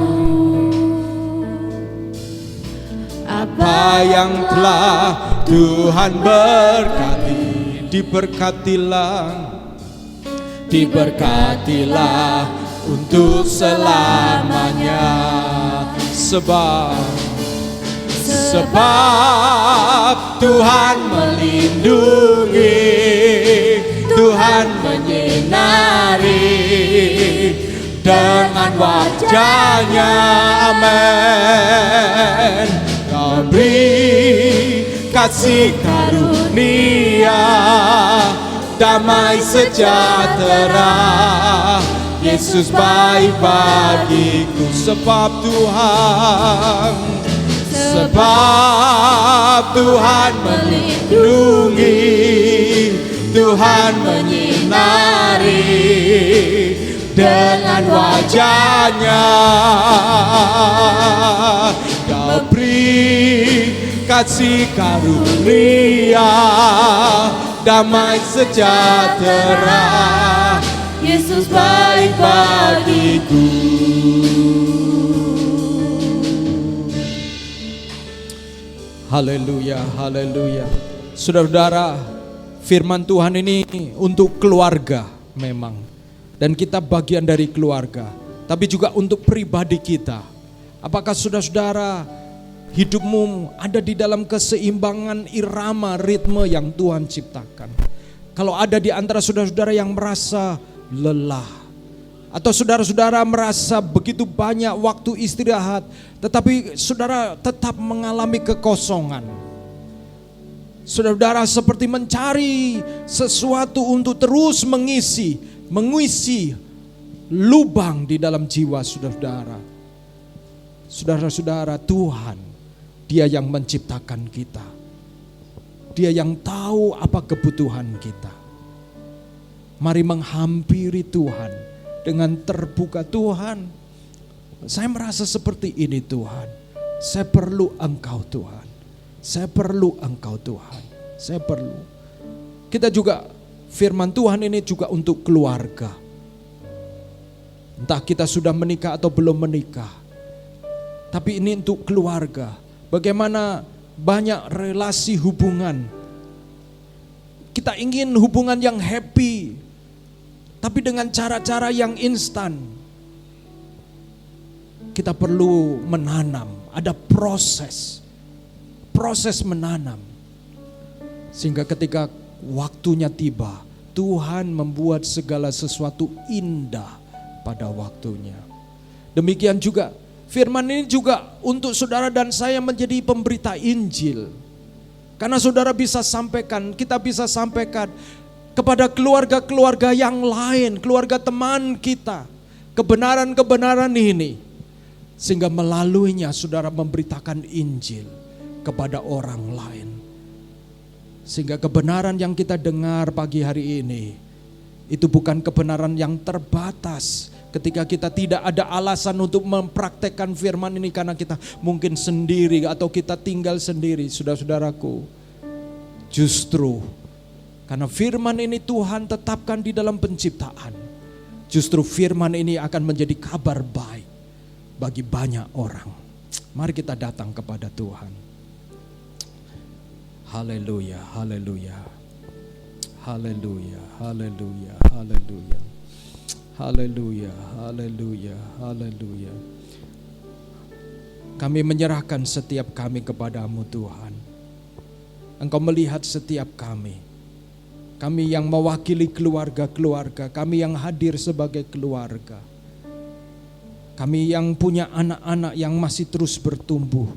Apa yang telah Tuhan berkati, diberkatilah untuk selamanya. Sebab Tuhan melindungi, Tuhan menyinari dengan wajah-Nya. Amin. Kau beri kasih karunia, damai sejahtera. Yesus baik bagiku. Sebab Tuhan melindungi, Tuhan menyinari dengan wajah-Nya. Kau beri kasih karunia, damai sejahtera. Yesus baik bagiku. Haleluya, haleluya. Saudara-saudara, firman Tuhan ini untuk keluarga memang. Dan kita bagian dari keluarga. Tapi juga untuk pribadi kita. Apakah saudara-saudara hidupmu ada di dalam keseimbangan irama ritme yang Tuhan ciptakan? Kalau ada di antara saudara-saudara yang merasa lelah, atau saudara-saudara merasa begitu banyak waktu istirahat, tetapi saudara tetap mengalami kekosongan. Saudara-saudara seperti mencari sesuatu untuk terus mengisi lubang di dalam jiwa saudara-saudara. Saudara-saudara, Tuhan, Dia yang menciptakan kita. Dia yang tahu apa kebutuhan kita. Mari menghampiri Tuhan dengan terbuka. Tuhan, saya merasa seperti ini Tuhan. Saya perlu Engkau Tuhan. Saya perlu Engkau Tuhan. Saya perlu. Kita juga, firman Tuhan ini juga untuk keluarga. Entah kita sudah menikah atau belum menikah. Tapi ini untuk keluarga. Bagaimana banyak relasi hubungan. Kita ingin hubungan yang happy, tapi dengan cara-cara yang instan. Kita perlu menanam, ada proses menanam. Sehingga ketika waktunya tiba, Tuhan membuat segala sesuatu indah pada waktunya. Demikian juga firman ini juga untuk saudara dan saya menjadi pemberita Injil. Karena saudara bisa sampaikan, kita bisa sampaikan kepada keluarga-keluarga yang lain, keluarga teman kita, kebenaran-kebenaran ini. Sehingga melaluinya saudara memberitakan Injil kepada orang lain. Sehingga kebenaran yang kita dengar pagi hari ini, itu bukan kebenaran yang terbatas. Ketika kita tidak ada alasan untuk mempraktekkan firman ini karena kita mungkin sendiri atau kita tinggal sendiri. Saudara-saudaraku, justru karena firman ini Tuhan tetapkan di dalam penciptaan. Justru firman ini akan menjadi kabar baik bagi banyak orang. Mari kita datang kepada Tuhan. Haleluya, haleluya. Haleluya, haleluya, haleluya. Haleluya, haleluya, haleluya. Kami menyerahkan setiap kami kepadamu Tuhan. Engkau melihat setiap kami. Kami yang mewakili keluarga-keluarga, kami yang hadir sebagai keluarga. Kami yang punya anak-anak yang masih terus bertumbuh,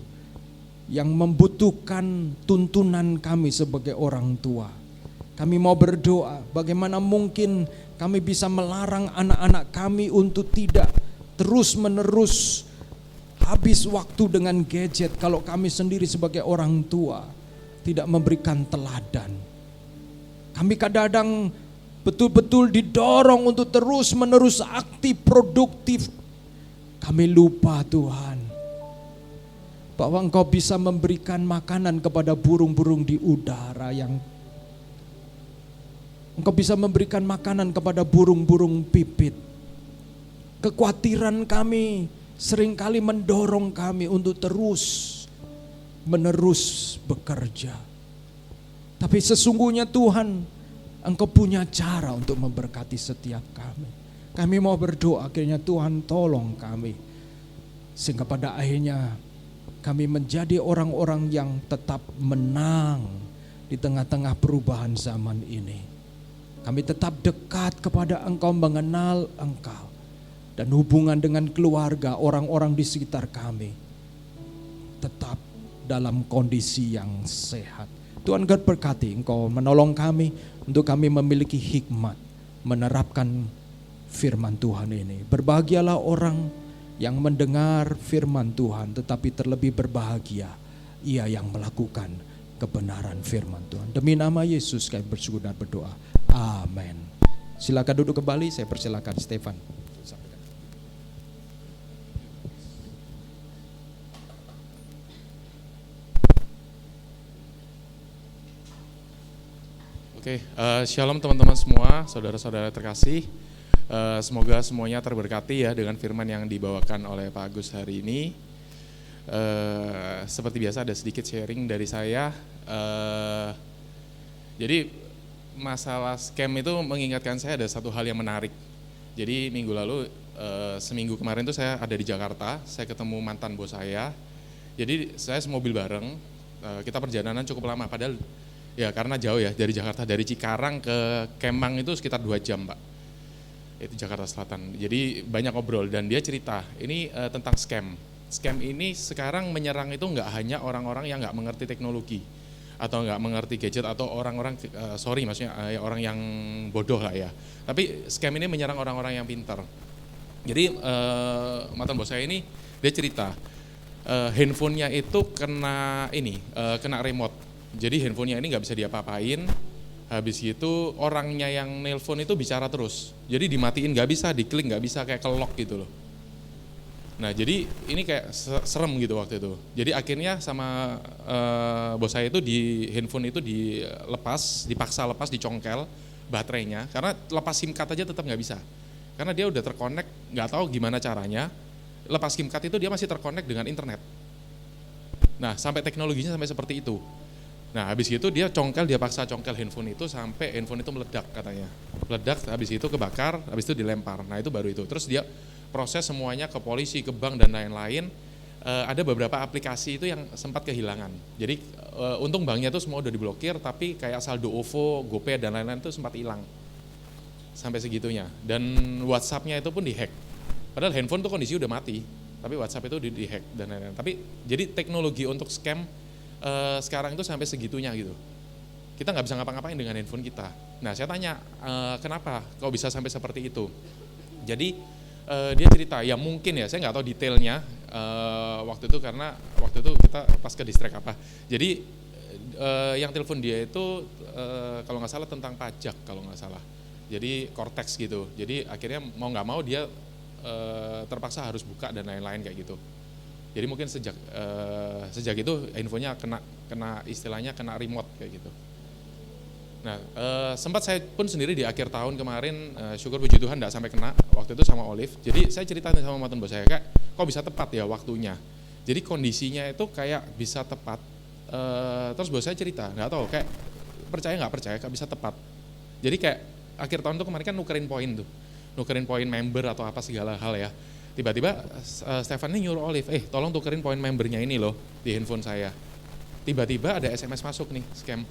yang membutuhkan tuntunan kami sebagai orang tua. Kami mau berdoa, bagaimana mungkin kami bisa melarang anak-anak kami untuk tidak terus-menerus habis waktu dengan gadget kalau kami sendiri sebagai orang tua tidak memberikan teladan. Kami kadang-kadang betul-betul didorong untuk terus-menerus aktif, produktif. Kami lupa Tuhan, bahwa Engkau bisa memberikan makanan kepada burung-burung di udara, yang Engkau bisa memberikan makanan kepada burung-burung pipit. Kekhawatiran kami seringkali mendorong kami untuk terus-menerus bekerja. Tapi sesungguhnya Tuhan, Engkau punya cara untuk memberkati setiap kami. Kami mau berdoa akhirnya Tuhan tolong kami. Sehingga pada akhirnya kami menjadi orang-orang yang tetap menang di tengah-tengah perubahan zaman ini. Kami tetap dekat kepada Engkau, mengenal Engkau. Dan hubungan dengan keluarga, orang-orang di sekitar kami tetap dalam kondisi yang sehat. Tuhan God berkati, Engkau menolong kami untuk kami memiliki hikmat menerapkan firman Tuhan ini. Berbahagialah orang yang mendengar firman Tuhan, tetapi terlebih berbahagia ia yang melakukan kebenaran firman Tuhan. Demi nama Yesus kami bersyukur dan berdoa. Amin. Silakan duduk kembali, saya persilakan Stefan. Oke, shalom teman-teman semua, saudara-saudara terkasih. Semoga semuanya terberkati ya dengan firman yang dibawakan oleh Pak Agus hari ini. Seperti biasa ada sedikit sharing dari saya. Jadi masalah scam itu mengingatkan saya ada satu hal yang menarik. Jadi minggu lalu, seminggu kemarin tuh saya ada di Jakarta, saya ketemu mantan bos saya. Jadi saya semobil bareng, kita perjalanan cukup lama, padahal ya karena jauh ya dari Jakarta, dari Cikarang ke Kemang itu sekitar 2 jam Pak. Itu Jakarta Selatan. Jadi banyak ngobrol dan dia cerita ini tentang scam. Scam ini sekarang menyerang itu nggak hanya orang-orang yang nggak mengerti teknologi atau nggak mengerti gadget atau orang-orang maksudnya orang yang bodoh lah ya. Tapi scam ini menyerang orang-orang yang pintar. Jadi mantan bos saya ini dia cerita handphonenya itu kena remote. Jadi handphonenya ini nggak bisa diapa-apain. Habis itu orangnya yang nelpon itu bicara terus. Jadi dimatiin nggak bisa, diklik nggak bisa, kayak kelok gitu loh. Nah jadi ini kayak serem gitu waktu itu. Jadi akhirnya sama bos saya itu di handphone itu dipaksa lepas, dicongkel baterainya. Karena lepas SIM card aja tetap nggak bisa. Karena dia udah terkonek, nggak tahu gimana caranya. Lepas SIM card itu dia masih terkonek dengan internet. Nah sampai teknologinya sampai seperti itu. Nah habis itu dia paksa congkel handphone itu sampai handphone itu meledak katanya. Meledak, habis itu kebakar, habis itu dilempar. Nah itu baru itu. Terus dia proses semuanya ke polisi, ke bank dan lain-lain. Ada beberapa aplikasi itu yang sempat kehilangan. Jadi untung banknya itu semua udah diblokir, tapi kayak saldo OVO, GoPay dan lain-lain itu sempat hilang. Sampai segitunya. Dan WhatsApp-nya itu pun dihack. Padahal handphone tuh kondisi udah mati, tapi WhatsApp itu dihack dan lain-lain. Tapi jadi teknologi untuk scam sekarang itu sampai segitunya gitu. Kita nggak bisa ngapa-ngapain dengan handphone kita. Nah saya tanya, kenapa kok bisa sampai seperti itu? Jadi dia cerita, ya mungkin ya, saya nggak tahu detailnya waktu itu karena waktu itu kita pas ke distrik apa. Jadi yang telepon dia itu kalau nggak salah tentang pajak kalau nggak salah. Jadi Cortex gitu. Jadi akhirnya mau nggak mau dia terpaksa harus buka dan lain-lain kayak gitu. Jadi mungkin sejak itu infonya kena istilahnya kena remote kayak gitu. Nah, sempat saya pun sendiri di akhir tahun kemarin, syukur puji Tuhan enggak sampai kena waktu itu sama Olive. Jadi saya cerita sama mantan bos saya, kak, kok bisa tepat ya waktunya. Jadi kondisinya itu kayak bisa tepat. Terus bos saya cerita, nggak tahu kayak percaya nggak percaya, kak bisa tepat. Jadi kayak akhir tahun tuh kemarin kan nukerin poin member atau apa segala hal ya. Tiba-tiba Stefan ini nyuruh Olive, tolong tukerin poin membernya ini loh di handphone saya. Tiba-tiba ada SMS masuk nih, scam.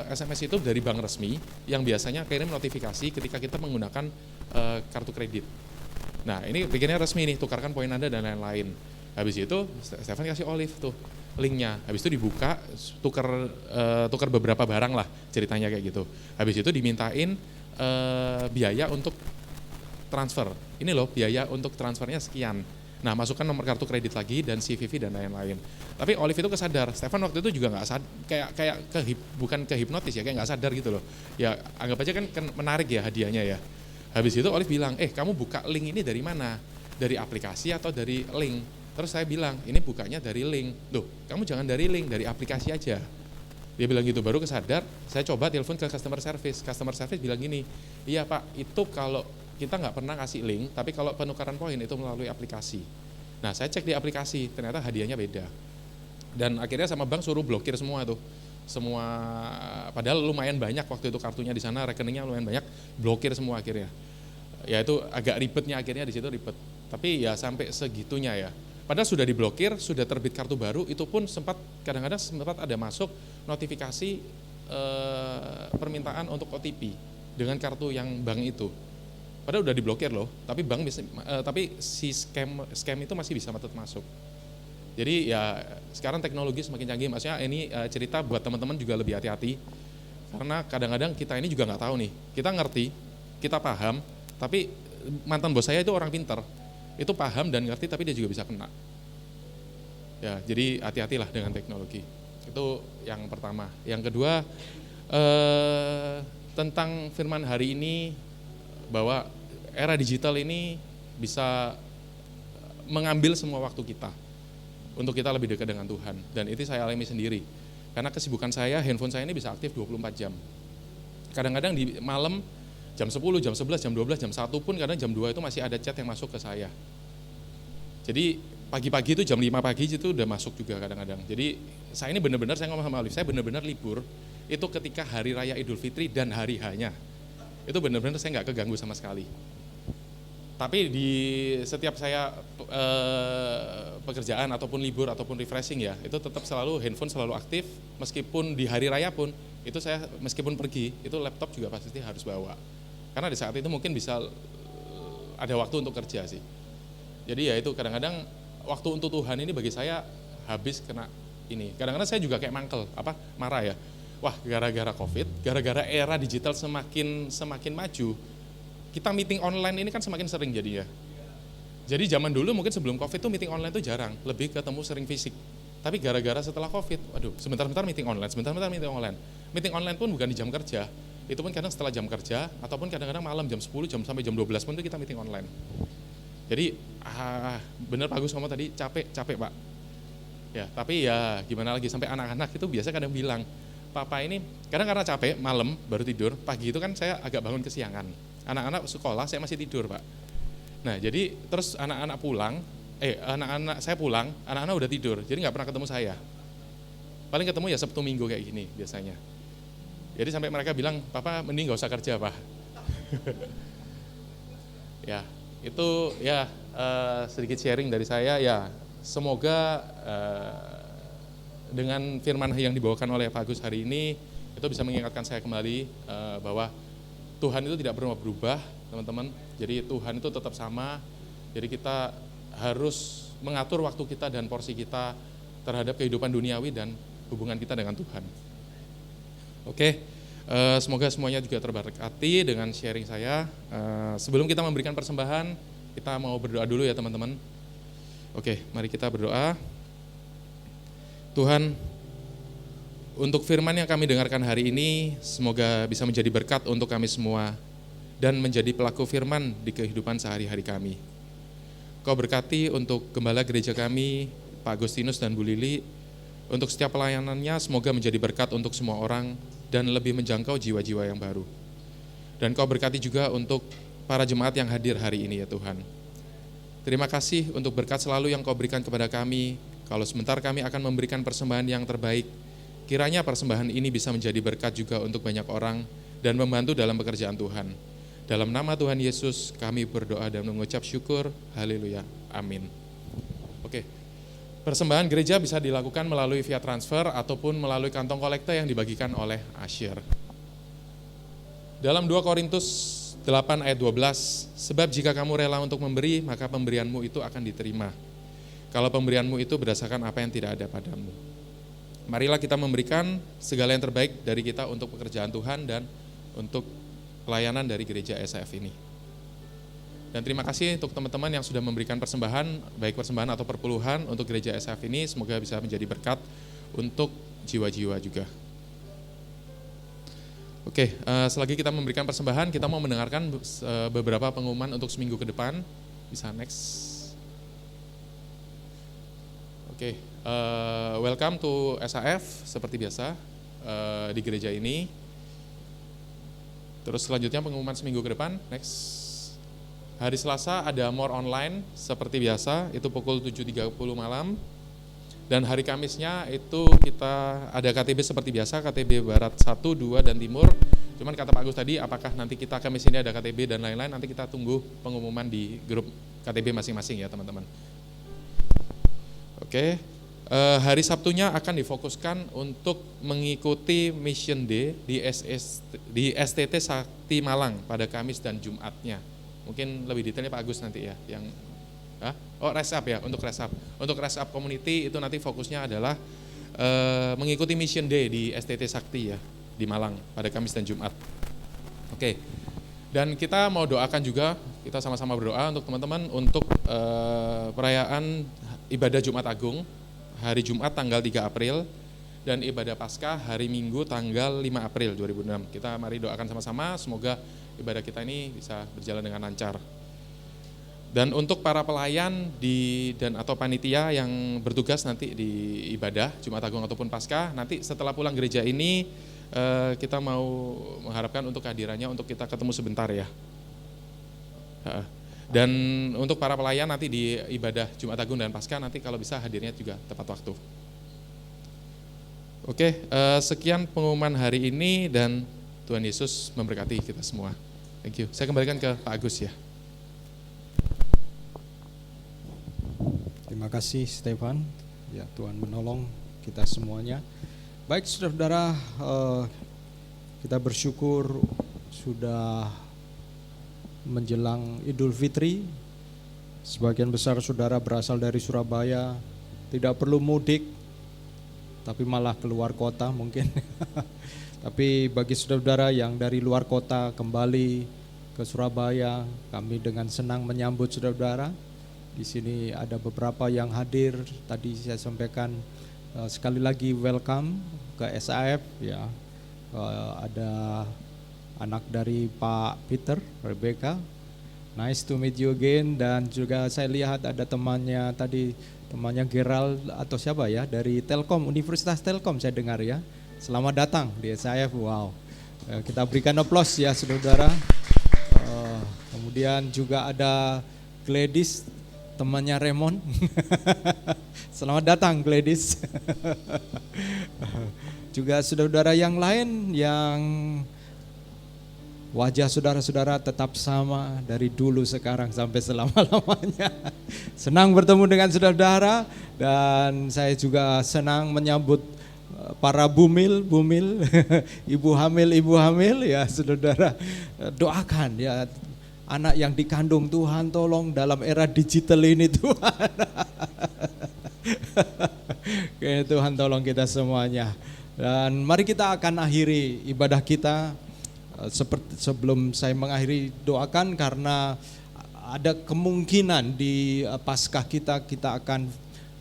SMS itu dari bank resmi yang biasanya kirim notifikasi ketika kita menggunakan kartu kredit. Nah ini bikinnya resmi nih, tukarkan poin Anda dan lain-lain. Habis itu Stefan kasih Olive tuh linknya, habis itu dibuka, tukar beberapa barang lah ceritanya kayak gitu. Habis itu dimintain biaya untuk transfer, ini loh biaya untuk transfernya sekian. Nah masukkan nomor kartu kredit lagi dan CVV dan lain-lain. Tapi Olive itu kesadar, Stefan waktu itu juga nggak bukan kehipnotis ya, kayak nggak sadar gitu loh. Ya anggap aja kan menarik ya hadiahnya ya. Habis itu Olive bilang, kamu buka link ini dari mana? Dari aplikasi atau dari link? Terus saya bilang, ini bukanya dari link. Loh, kamu jangan dari link, dari aplikasi aja. Dia bilang gitu, baru kesadar, saya coba telepon ke customer service bilang gini, iya Pak, itu kalau kita nggak pernah kasih link, tapi kalau penukaran poin itu melalui aplikasi. Nah saya cek di aplikasi, ternyata hadiahnya beda. Dan akhirnya sama bank suruh blokir semua tuh. Padahal lumayan banyak waktu itu kartunya di sana, rekeningnya lumayan banyak, blokir semua akhirnya. Ya itu agak ribetnya akhirnya di situ ribet. Tapi ya sampai segitunya ya. Padahal sudah diblokir, sudah terbit kartu baru, itu pun kadang-kadang sempat ada masuk notifikasi permintaan untuk OTP dengan kartu yang bank itu. Padahal udah diblokir loh, tapi tapi si scam itu masih bisa tetap masuk. Jadi ya sekarang teknologi semakin canggih, maksudnya ini cerita buat teman-teman juga lebih hati-hati. Karena kadang-kadang kita ini juga nggak tahu nih, kita ngerti, kita paham, tapi mantan bos saya itu orang pintar. Itu paham dan ngerti tapi dia juga bisa kena. Ya, jadi hati-hatilah dengan teknologi. Itu yang pertama. Yang kedua, tentang firman hari ini bahwa era digital ini bisa mengambil semua waktu kita untuk kita lebih dekat dengan Tuhan. Dan itu saya alami sendiri. Karena kesibukan saya, handphone saya ini bisa aktif 24 jam. Kadang-kadang di malam jam 10, jam 11, jam 12, jam 1 pun kadang jam 2 itu masih ada chat yang masuk ke saya. Jadi pagi-pagi itu jam 5 pagi itu udah masuk juga kadang-kadang. Jadi saya ini benar-benar, saya ngomong sama Olive, saya benar-benar libur itu ketika hari raya Idul Fitri dan hari H-nya. Itu benar-benar saya nggak keganggu sama sekali. Tapi di setiap saya pekerjaan ataupun libur ataupun refreshing ya, itu tetap selalu handphone selalu aktif, meskipun di hari raya pun, itu saya meskipun pergi, itu laptop juga pasti harus bawa. Karena di saat itu mungkin bisa ada waktu untuk kerja sih. Jadi ya itu kadang-kadang waktu untuk Tuhan ini bagi saya habis kena ini. Kadang-kadang saya juga kayak marah ya. Wah, gara-gara Covid, gara-gara era digital semakin maju, kita meeting online ini kan semakin sering jadinya. Jadi zaman dulu mungkin sebelum Covid tuh meeting online tuh jarang, lebih ketemu sering fisik. Tapi gara-gara setelah Covid, waduh, sebentar-bentar meeting online, sebentar-bentar meeting online. Meeting online pun bukan di jam kerja, itu pun kadang setelah jam kerja, ataupun kadang-kadang malam jam 10 sampai jam 12 pun itu kita meeting online. Jadi bener Pak Agus ngomong tadi, capek Pak. Ya, tapi ya gimana lagi, sampai anak-anak itu biasa kadang bilang, Papa ini kadang karena capek malam baru tidur, pagi itu kan saya agak bangun kesiangan. Anak-anak sekolah saya masih tidur Pak. Nah jadi terus anak-anak saya pulang, anak-anak udah tidur, jadi nggak pernah ketemu saya. Paling ketemu ya Sabtu Minggu kayak gini biasanya. Jadi sampai mereka bilang, Papa mending nggak usah kerja Pak. Ya itu ya sedikit sharing dari saya ya. Semoga dengan firman yang dibawakan oleh Pak Agus hari ini itu bisa mengingatkan saya kembali bahwa Tuhan itu tidak pernah berubah, teman-teman. Jadi Tuhan itu tetap sama. Jadi kita harus mengatur waktu kita dan porsi kita terhadap kehidupan duniawi dan hubungan kita dengan Tuhan. Oke, semoga semuanya juga terberkati dengan sharing saya. Sebelum kita memberikan persembahan, kita mau berdoa dulu ya teman-teman. Oke, mari kita berdoa. Tuhan, untuk firman yang kami dengarkan hari ini, semoga bisa menjadi berkat untuk kami semua dan menjadi pelaku firman di kehidupan sehari-hari kami. Kau berkati untuk gembala gereja kami, Pak Agustinus dan Bu Lili, Untuk setiap pelayanannya semoga menjadi berkat untuk semua orang dan lebih menjangkau jiwa-jiwa yang baru. Dan Kau berkati juga untuk para jemaat yang hadir hari ini ya Tuhan. Terima kasih untuk berkat selalu yang Kau berikan kepada kami. Kalau sebentar kami akan memberikan persembahan yang terbaik, kiranya persembahan ini bisa menjadi berkat juga untuk banyak orang dan membantu dalam pekerjaan Tuhan. Dalam nama Tuhan Yesus kami berdoa dan mengucap syukur. Haleluya. Amin. Oke. Persembahan gereja bisa dilakukan melalui via transfer ataupun melalui kantong kolekte yang dibagikan oleh Asyir. Dalam 2 Korintus 8 ayat 12, sebab jika kamu rela untuk memberi, maka pemberianmu itu akan diterima. Kalau pemberianmu itu berdasarkan apa yang tidak ada padamu. Marilah kita memberikan segala yang terbaik dari kita untuk pekerjaan Tuhan dan untuk pelayanan dari gereja SF ini. Dan terima kasih untuk teman-teman yang sudah memberikan persembahan, baik persembahan atau perpuluhan untuk gereja SF ini, semoga bisa menjadi berkat untuk jiwa-jiwa juga. Oke, selagi kita memberikan persembahan, kita mau mendengarkan beberapa pengumuman untuk seminggu ke depan. Bisa next. Oke, welcome to SAF seperti biasa di gereja ini. Terus selanjutnya pengumuman seminggu ke depan, next. Hari Selasa ada more online seperti biasa, itu pukul 7.30 malam. Dan hari Kamisnya itu kita ada KTB seperti biasa, KTB Barat 1, 2, dan Timur. Cuman kata Pak Agus tadi, apakah nanti kita Kamis ini ada KTB dan lain-lain, nanti kita tunggu pengumuman di grup KTB masing-masing ya teman-teman. Oke, hari Sabtunya akan difokuskan untuk mengikuti Mission Day di STT Sakti Malang pada Kamis dan Jumatnya. Mungkin lebih detailnya Pak Agus nanti ya, yang Rest Up ya, untuk Rest Up. Untuk Rest Up Community itu nanti fokusnya adalah mengikuti Mission Day di STT Sakti ya, di Malang pada Kamis dan Jumat. Oke, dan kita mau doakan juga, kita sama-sama berdoa untuk teman-teman untuk perayaan ibadah Jumat Agung, hari Jumat tanggal 3 April, dan ibadah Paskah hari Minggu tanggal 5 April 2006. Kita mari doakan sama-sama, semoga ibadah kita ini bisa berjalan dengan lancar. Dan untuk para pelayan atau panitia yang bertugas nanti di ibadah Jumat Agung ataupun Paskah, nanti setelah pulang gereja ini kita mau mengharapkan untuk kehadirannya untuk kita ketemu sebentar ya. Dan untuk para pelayan nanti di ibadah Jumat Agung dan Paskah nanti kalau bisa hadirnya juga tepat waktu. Oke, sekian pengumuman hari ini dan Tuhan Yesus memberkati kita semua. Thank you. Saya kembalikan ke Pak Agus ya. Terima kasih Stefan. Ya, Tuhan menolong kita semuanya. Baik saudara-saudara, kita bersyukur sudah menjelang Idul Fitri. Sebagian besar saudara berasal dari Surabaya, tidak perlu mudik, tapi malah keluar kota mungkin. Tapi bagi saudara-saudara yang dari luar kota kembali ke Surabaya, kami dengan senang menyambut saudara-saudara. Di sini ada beberapa yang hadir. Tadi saya sampaikan sekali lagi welcome ke SAF ya. Ada anak dari Pak Peter, Rebecca. Nice to meet you again. Dan juga saya lihat ada temannya tadi, temannya Gerald atau siapa ya, dari Telkom, Universitas Telkom saya dengar ya. Selamat datang di SAF. Wow. Kita berikan aplaus ya saudara. Kemudian juga ada Gladys, temannya Raymond. Selamat datang Gladys. Juga saudara-saudara yang lain yang wajah saudara-saudara tetap sama dari dulu sekarang sampai selama-lamanya. Senang bertemu dengan saudara-saudara dan saya juga senang menyambut para bumil, ibu hamil ya saudara. Doakan ya anak yang dikandung, Tuhan tolong dalam era digital ini Tuhan. Tuhan tolong kita semuanya. Dan mari kita akan akhiri ibadah kita. Seperti sebelum saya mengakhiri, doakan karena ada kemungkinan di Paskah kita akan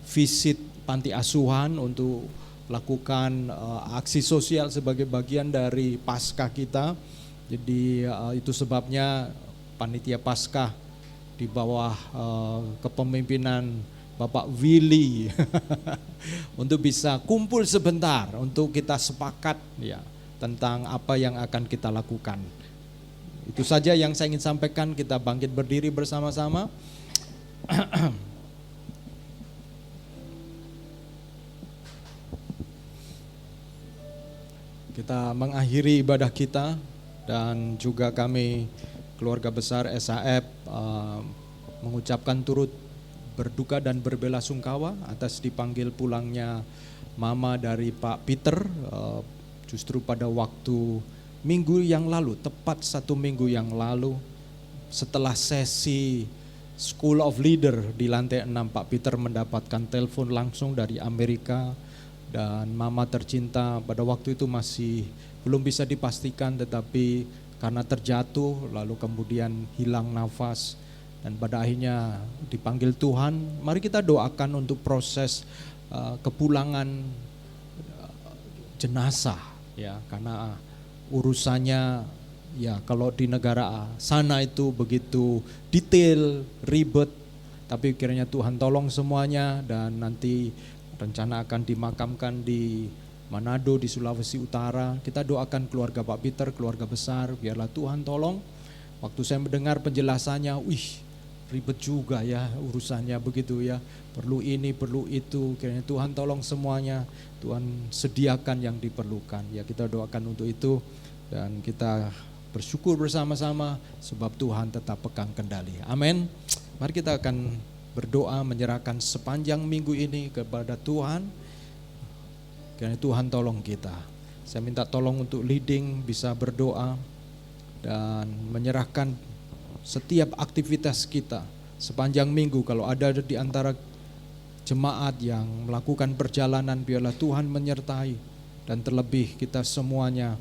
visit panti asuhan untuk lakukan aksi sosial sebagai bagian dari Paskah kita. Jadi itu sebabnya panitia Paskah di bawah kepemimpinan Bapak Willy untuk bisa kumpul sebentar untuk kita sepakat ya tentang apa yang akan kita lakukan. Itu saja yang saya ingin sampaikan. Kita bangkit berdiri bersama-sama. Kita mengakhiri ibadah kita, dan juga kami keluarga besar SAF mengucapkan turut berduka dan berbelasungkawa atas dipanggil pulangnya mama dari Pak Peter, justru pada waktu minggu yang lalu, tepat 1 minggu yang lalu, setelah sesi School of Leader di lantai 6, Pak Peter mendapatkan telepon langsung dari Amerika. Dan mama tercinta pada waktu itu masih belum bisa dipastikan, tetapi karena terjatuh lalu kemudian hilang nafas, dan pada akhirnya dipanggil Tuhan. Mari kita doakan untuk proses kepulangan jenazah ya, karena urusannya ya kalau di negara sana itu begitu detail, ribet, tapi kiranya Tuhan tolong semuanya, dan nanti rencana akan dimakamkan di Manado di Sulawesi Utara. Kita doakan keluarga Pak Peter, keluarga besar, biarlah Tuhan tolong. Waktu saya mendengar penjelasannya, ribet juga ya urusannya begitu ya, perlu ini, perlu itu, kiranya Tuhan tolong semuanya, Tuhan sediakan yang diperlukan. Ya kita doakan untuk itu, dan kita bersyukur bersama-sama sebab Tuhan tetap pegang kendali. Amin. Mari kita akan berdoa menyerahkan sepanjang minggu ini kepada Tuhan. Karena Tuhan tolong kita. Saya minta tolong untuk leading bisa berdoa dan menyerahkan setiap aktivitas kita sepanjang minggu. Kalau ada di antara jemaat yang melakukan perjalanan, biarlah Tuhan menyertai, dan terlebih kita semuanya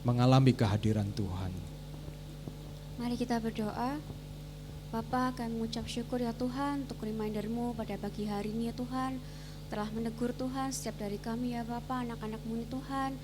mengalami kehadiran Tuhan. Mari kita berdoa. Bapa, kami mengucap syukur ya Tuhan untuk reminder-Mu pada pagi hari ini ya Tuhan, telah menegur Tuhan setiap dari kami ya Bapa, anak-anak-Mu ini Tuhan.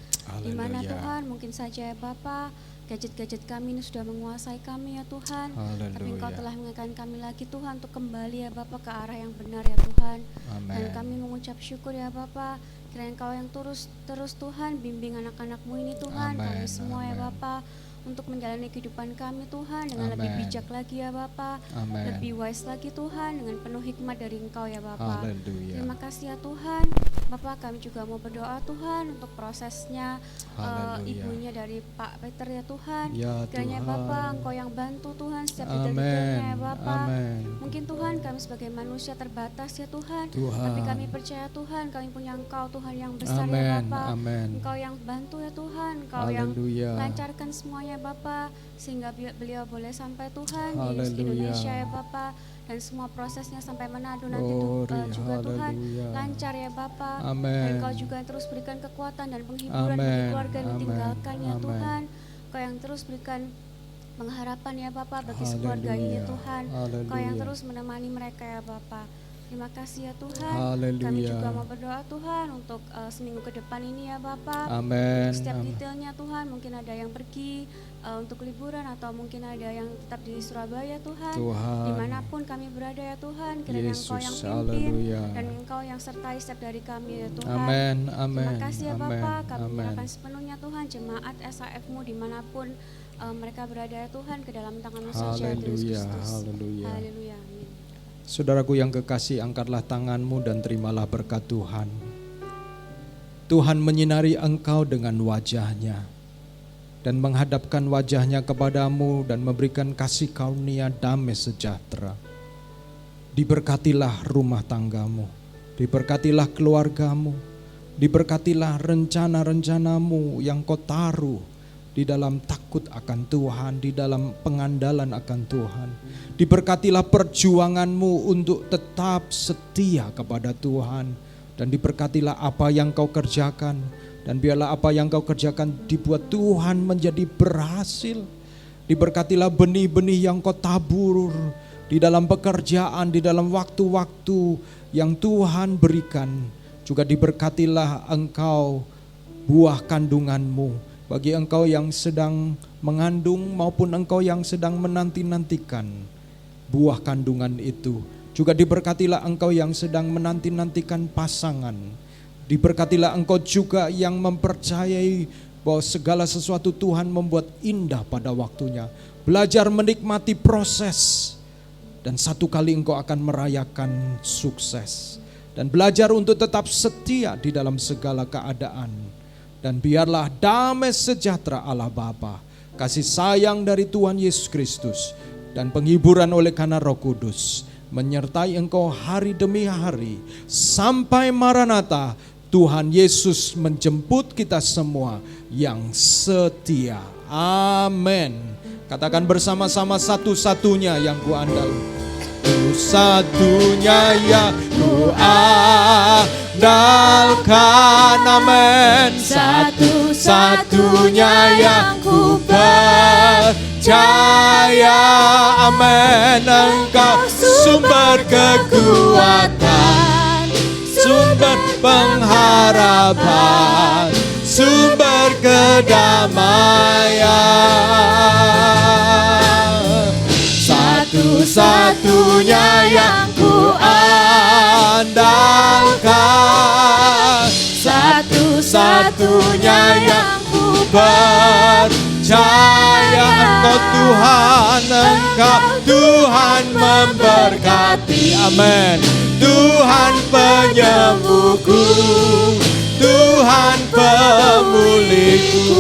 Di mana Tuhan mungkin saja ya Bapa, gadget-gadget kami ini sudah menguasai kami ya Tuhan. Haleluya. Tapi Engkau telah mengingatkan kami lagi Tuhan untuk kembali ya Bapa ke arah yang benar ya Tuhan. Amen. Dan kami mengucap syukur ya Bapa, kiranya Engkau yang terus Tuhan bimbing anak-anak-Mu ini Tuhan. Amen. Kami semua ya Amen. Bapa, untuk menjalani kehidupan kami Tuhan dengan Amen. lebih bijak lagi ya Bapa, Amen. lebih wise lagi Tuhan, dengan penuh hikmat dari Engkau ya Bapa. Haleluya. Terima kasih ya Tuhan. Bapak, kami juga mau berdoa Tuhan untuk prosesnya Haleluya. ibunya dari Pak Peter ya Tuhan. Ya Kiranya Tuhan. Bapak Engkau yang bantu Tuhan setiap Amen. detail-detailnya ya Bapak. Amen. Mungkin Tuhan kami sebagai manusia terbatas ya Tuhan, Tuhan. tapi kami percaya Tuhan kami punya Engkau Tuhan yang besar ya Amen. Bapak. Amen. Engkau yang bantu ya Tuhan, Engkau yang Haleluya. lancarkan semuanya Bapak, sehingga beliau boleh sampai Tuhan di Haleluya. Indonesia ya Bapak, dan semua prosesnya sampai Manado nanti Glory. juga Tuhan Haleluya. lancar ya Bapak. Amen. Dan Engkau juga terus berikan kekuatan dan penghiburan bagi Amen. keluarga yang Amen. ditinggalkan ya Amen. Tuhan. Engkau yang terus berikan pengharapan ya Bapak bagi keluarga ini Haleluya. Tuhan. Engkau yang Haleluya. terus menemani mereka ya Bapak. Terima kasih ya Tuhan. Haleluya. Kami juga mau berdoa Tuhan untuk seminggu ke depan ini ya Bapak. Amen. Setiap Amen. detailnya Tuhan, mungkin ada yang pergi untuk liburan, atau mungkin ada yang tetap di Surabaya Tuhan. Tuhan. Dimanapun kami berada ya Tuhan, kiranya Yesus, Engkau yang pimpin haleluya. dan Engkau yang sertai setiap dari kami ya Tuhan. Amen. Amen. Terima kasih ya Amen. Bapak, kami Amen. menyerahkan sepenuhnya Tuhan jemaat SAF-Mu dimanapun mereka berada ya Tuhan, ke dalam tangan-Mu saja Tuhan Yesus Haleluya. Kristus. Haleluya. Haleluya. Amin. Saudaraku yang kekasih, angkatlah tanganmu dan terimalah berkat Tuhan. Tuhan menyinari engkau dengan wajahnya dan menghadapkan wajahnya kepadamu dan memberikan kasih karunia damai sejahtera. Diberkatilah rumah tanggamu, diberkatilah keluargamu, diberkatilah rencana-rencanamu yang kau taruh di dalam takut akan Tuhan, di dalam pengandalan akan Tuhan. Diberkatilah perjuanganmu untuk tetap setia kepada Tuhan, dan diberkatilah apa yang kau kerjakan, dan biarlah apa yang kau kerjakan dibuat Tuhan menjadi berhasil. Diberkatilah benih-benih yang kau tabur di dalam pekerjaan, di dalam waktu-waktu yang Tuhan berikan. Juga diberkatilah engkau buah kandunganmu, bagi engkau yang sedang mengandung maupun engkau yang sedang menanti-nantikan buah kandungan itu. Juga diberkatilah engkau yang sedang menanti-nantikan pasangan. Diberkatilah engkau juga yang mempercayai bahwa segala sesuatu Tuhan membuat indah pada waktunya. Belajar menikmati proses, dan satu kali engkau akan merayakan sukses. Dan belajar untuk tetap setia di dalam segala keadaan. Dan biarlah damai sejahtera Allah Bapa, kasih sayang dari Tuhan Yesus Kristus, dan penghiburan oleh karena Roh Kudus menyertai engkau hari demi hari sampai Maranatha, Tuhan Yesus menjemput kita semua yang setia. Amin. Katakan bersama-sama, satu-satunya yang ku andalkan. Satunya yang ku andalkan, amin. Satu-satunya yang ku percaya, amin. Engkau sumber kekuatan, sumber pengharapan, sumber kedamaian. Satu-satunya yang ku andalkan, satu-satunya yang ku percaya. Engkau Tuhan, Engkau Tuhan memberkati, amin. Tuhan penyembuhku, Tuhan pemulihku.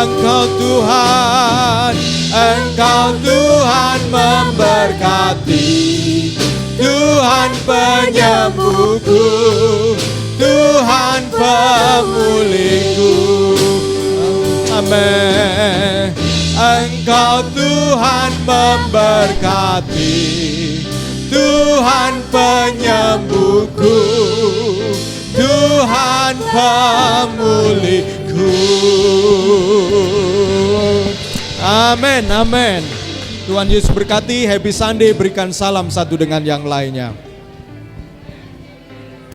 Engkau Tuhan, Engkau Tuhan memberkati, Tuhan penyembuhku, Tuhan pemulihku, amin. Engkau Tuhan memberkati, Tuhan penyembuhku, Tuhan pemulihku. Amin, amin. Tuhan Yesus berkati. Happy Sunday. Berikan salam satu dengan yang lainnya.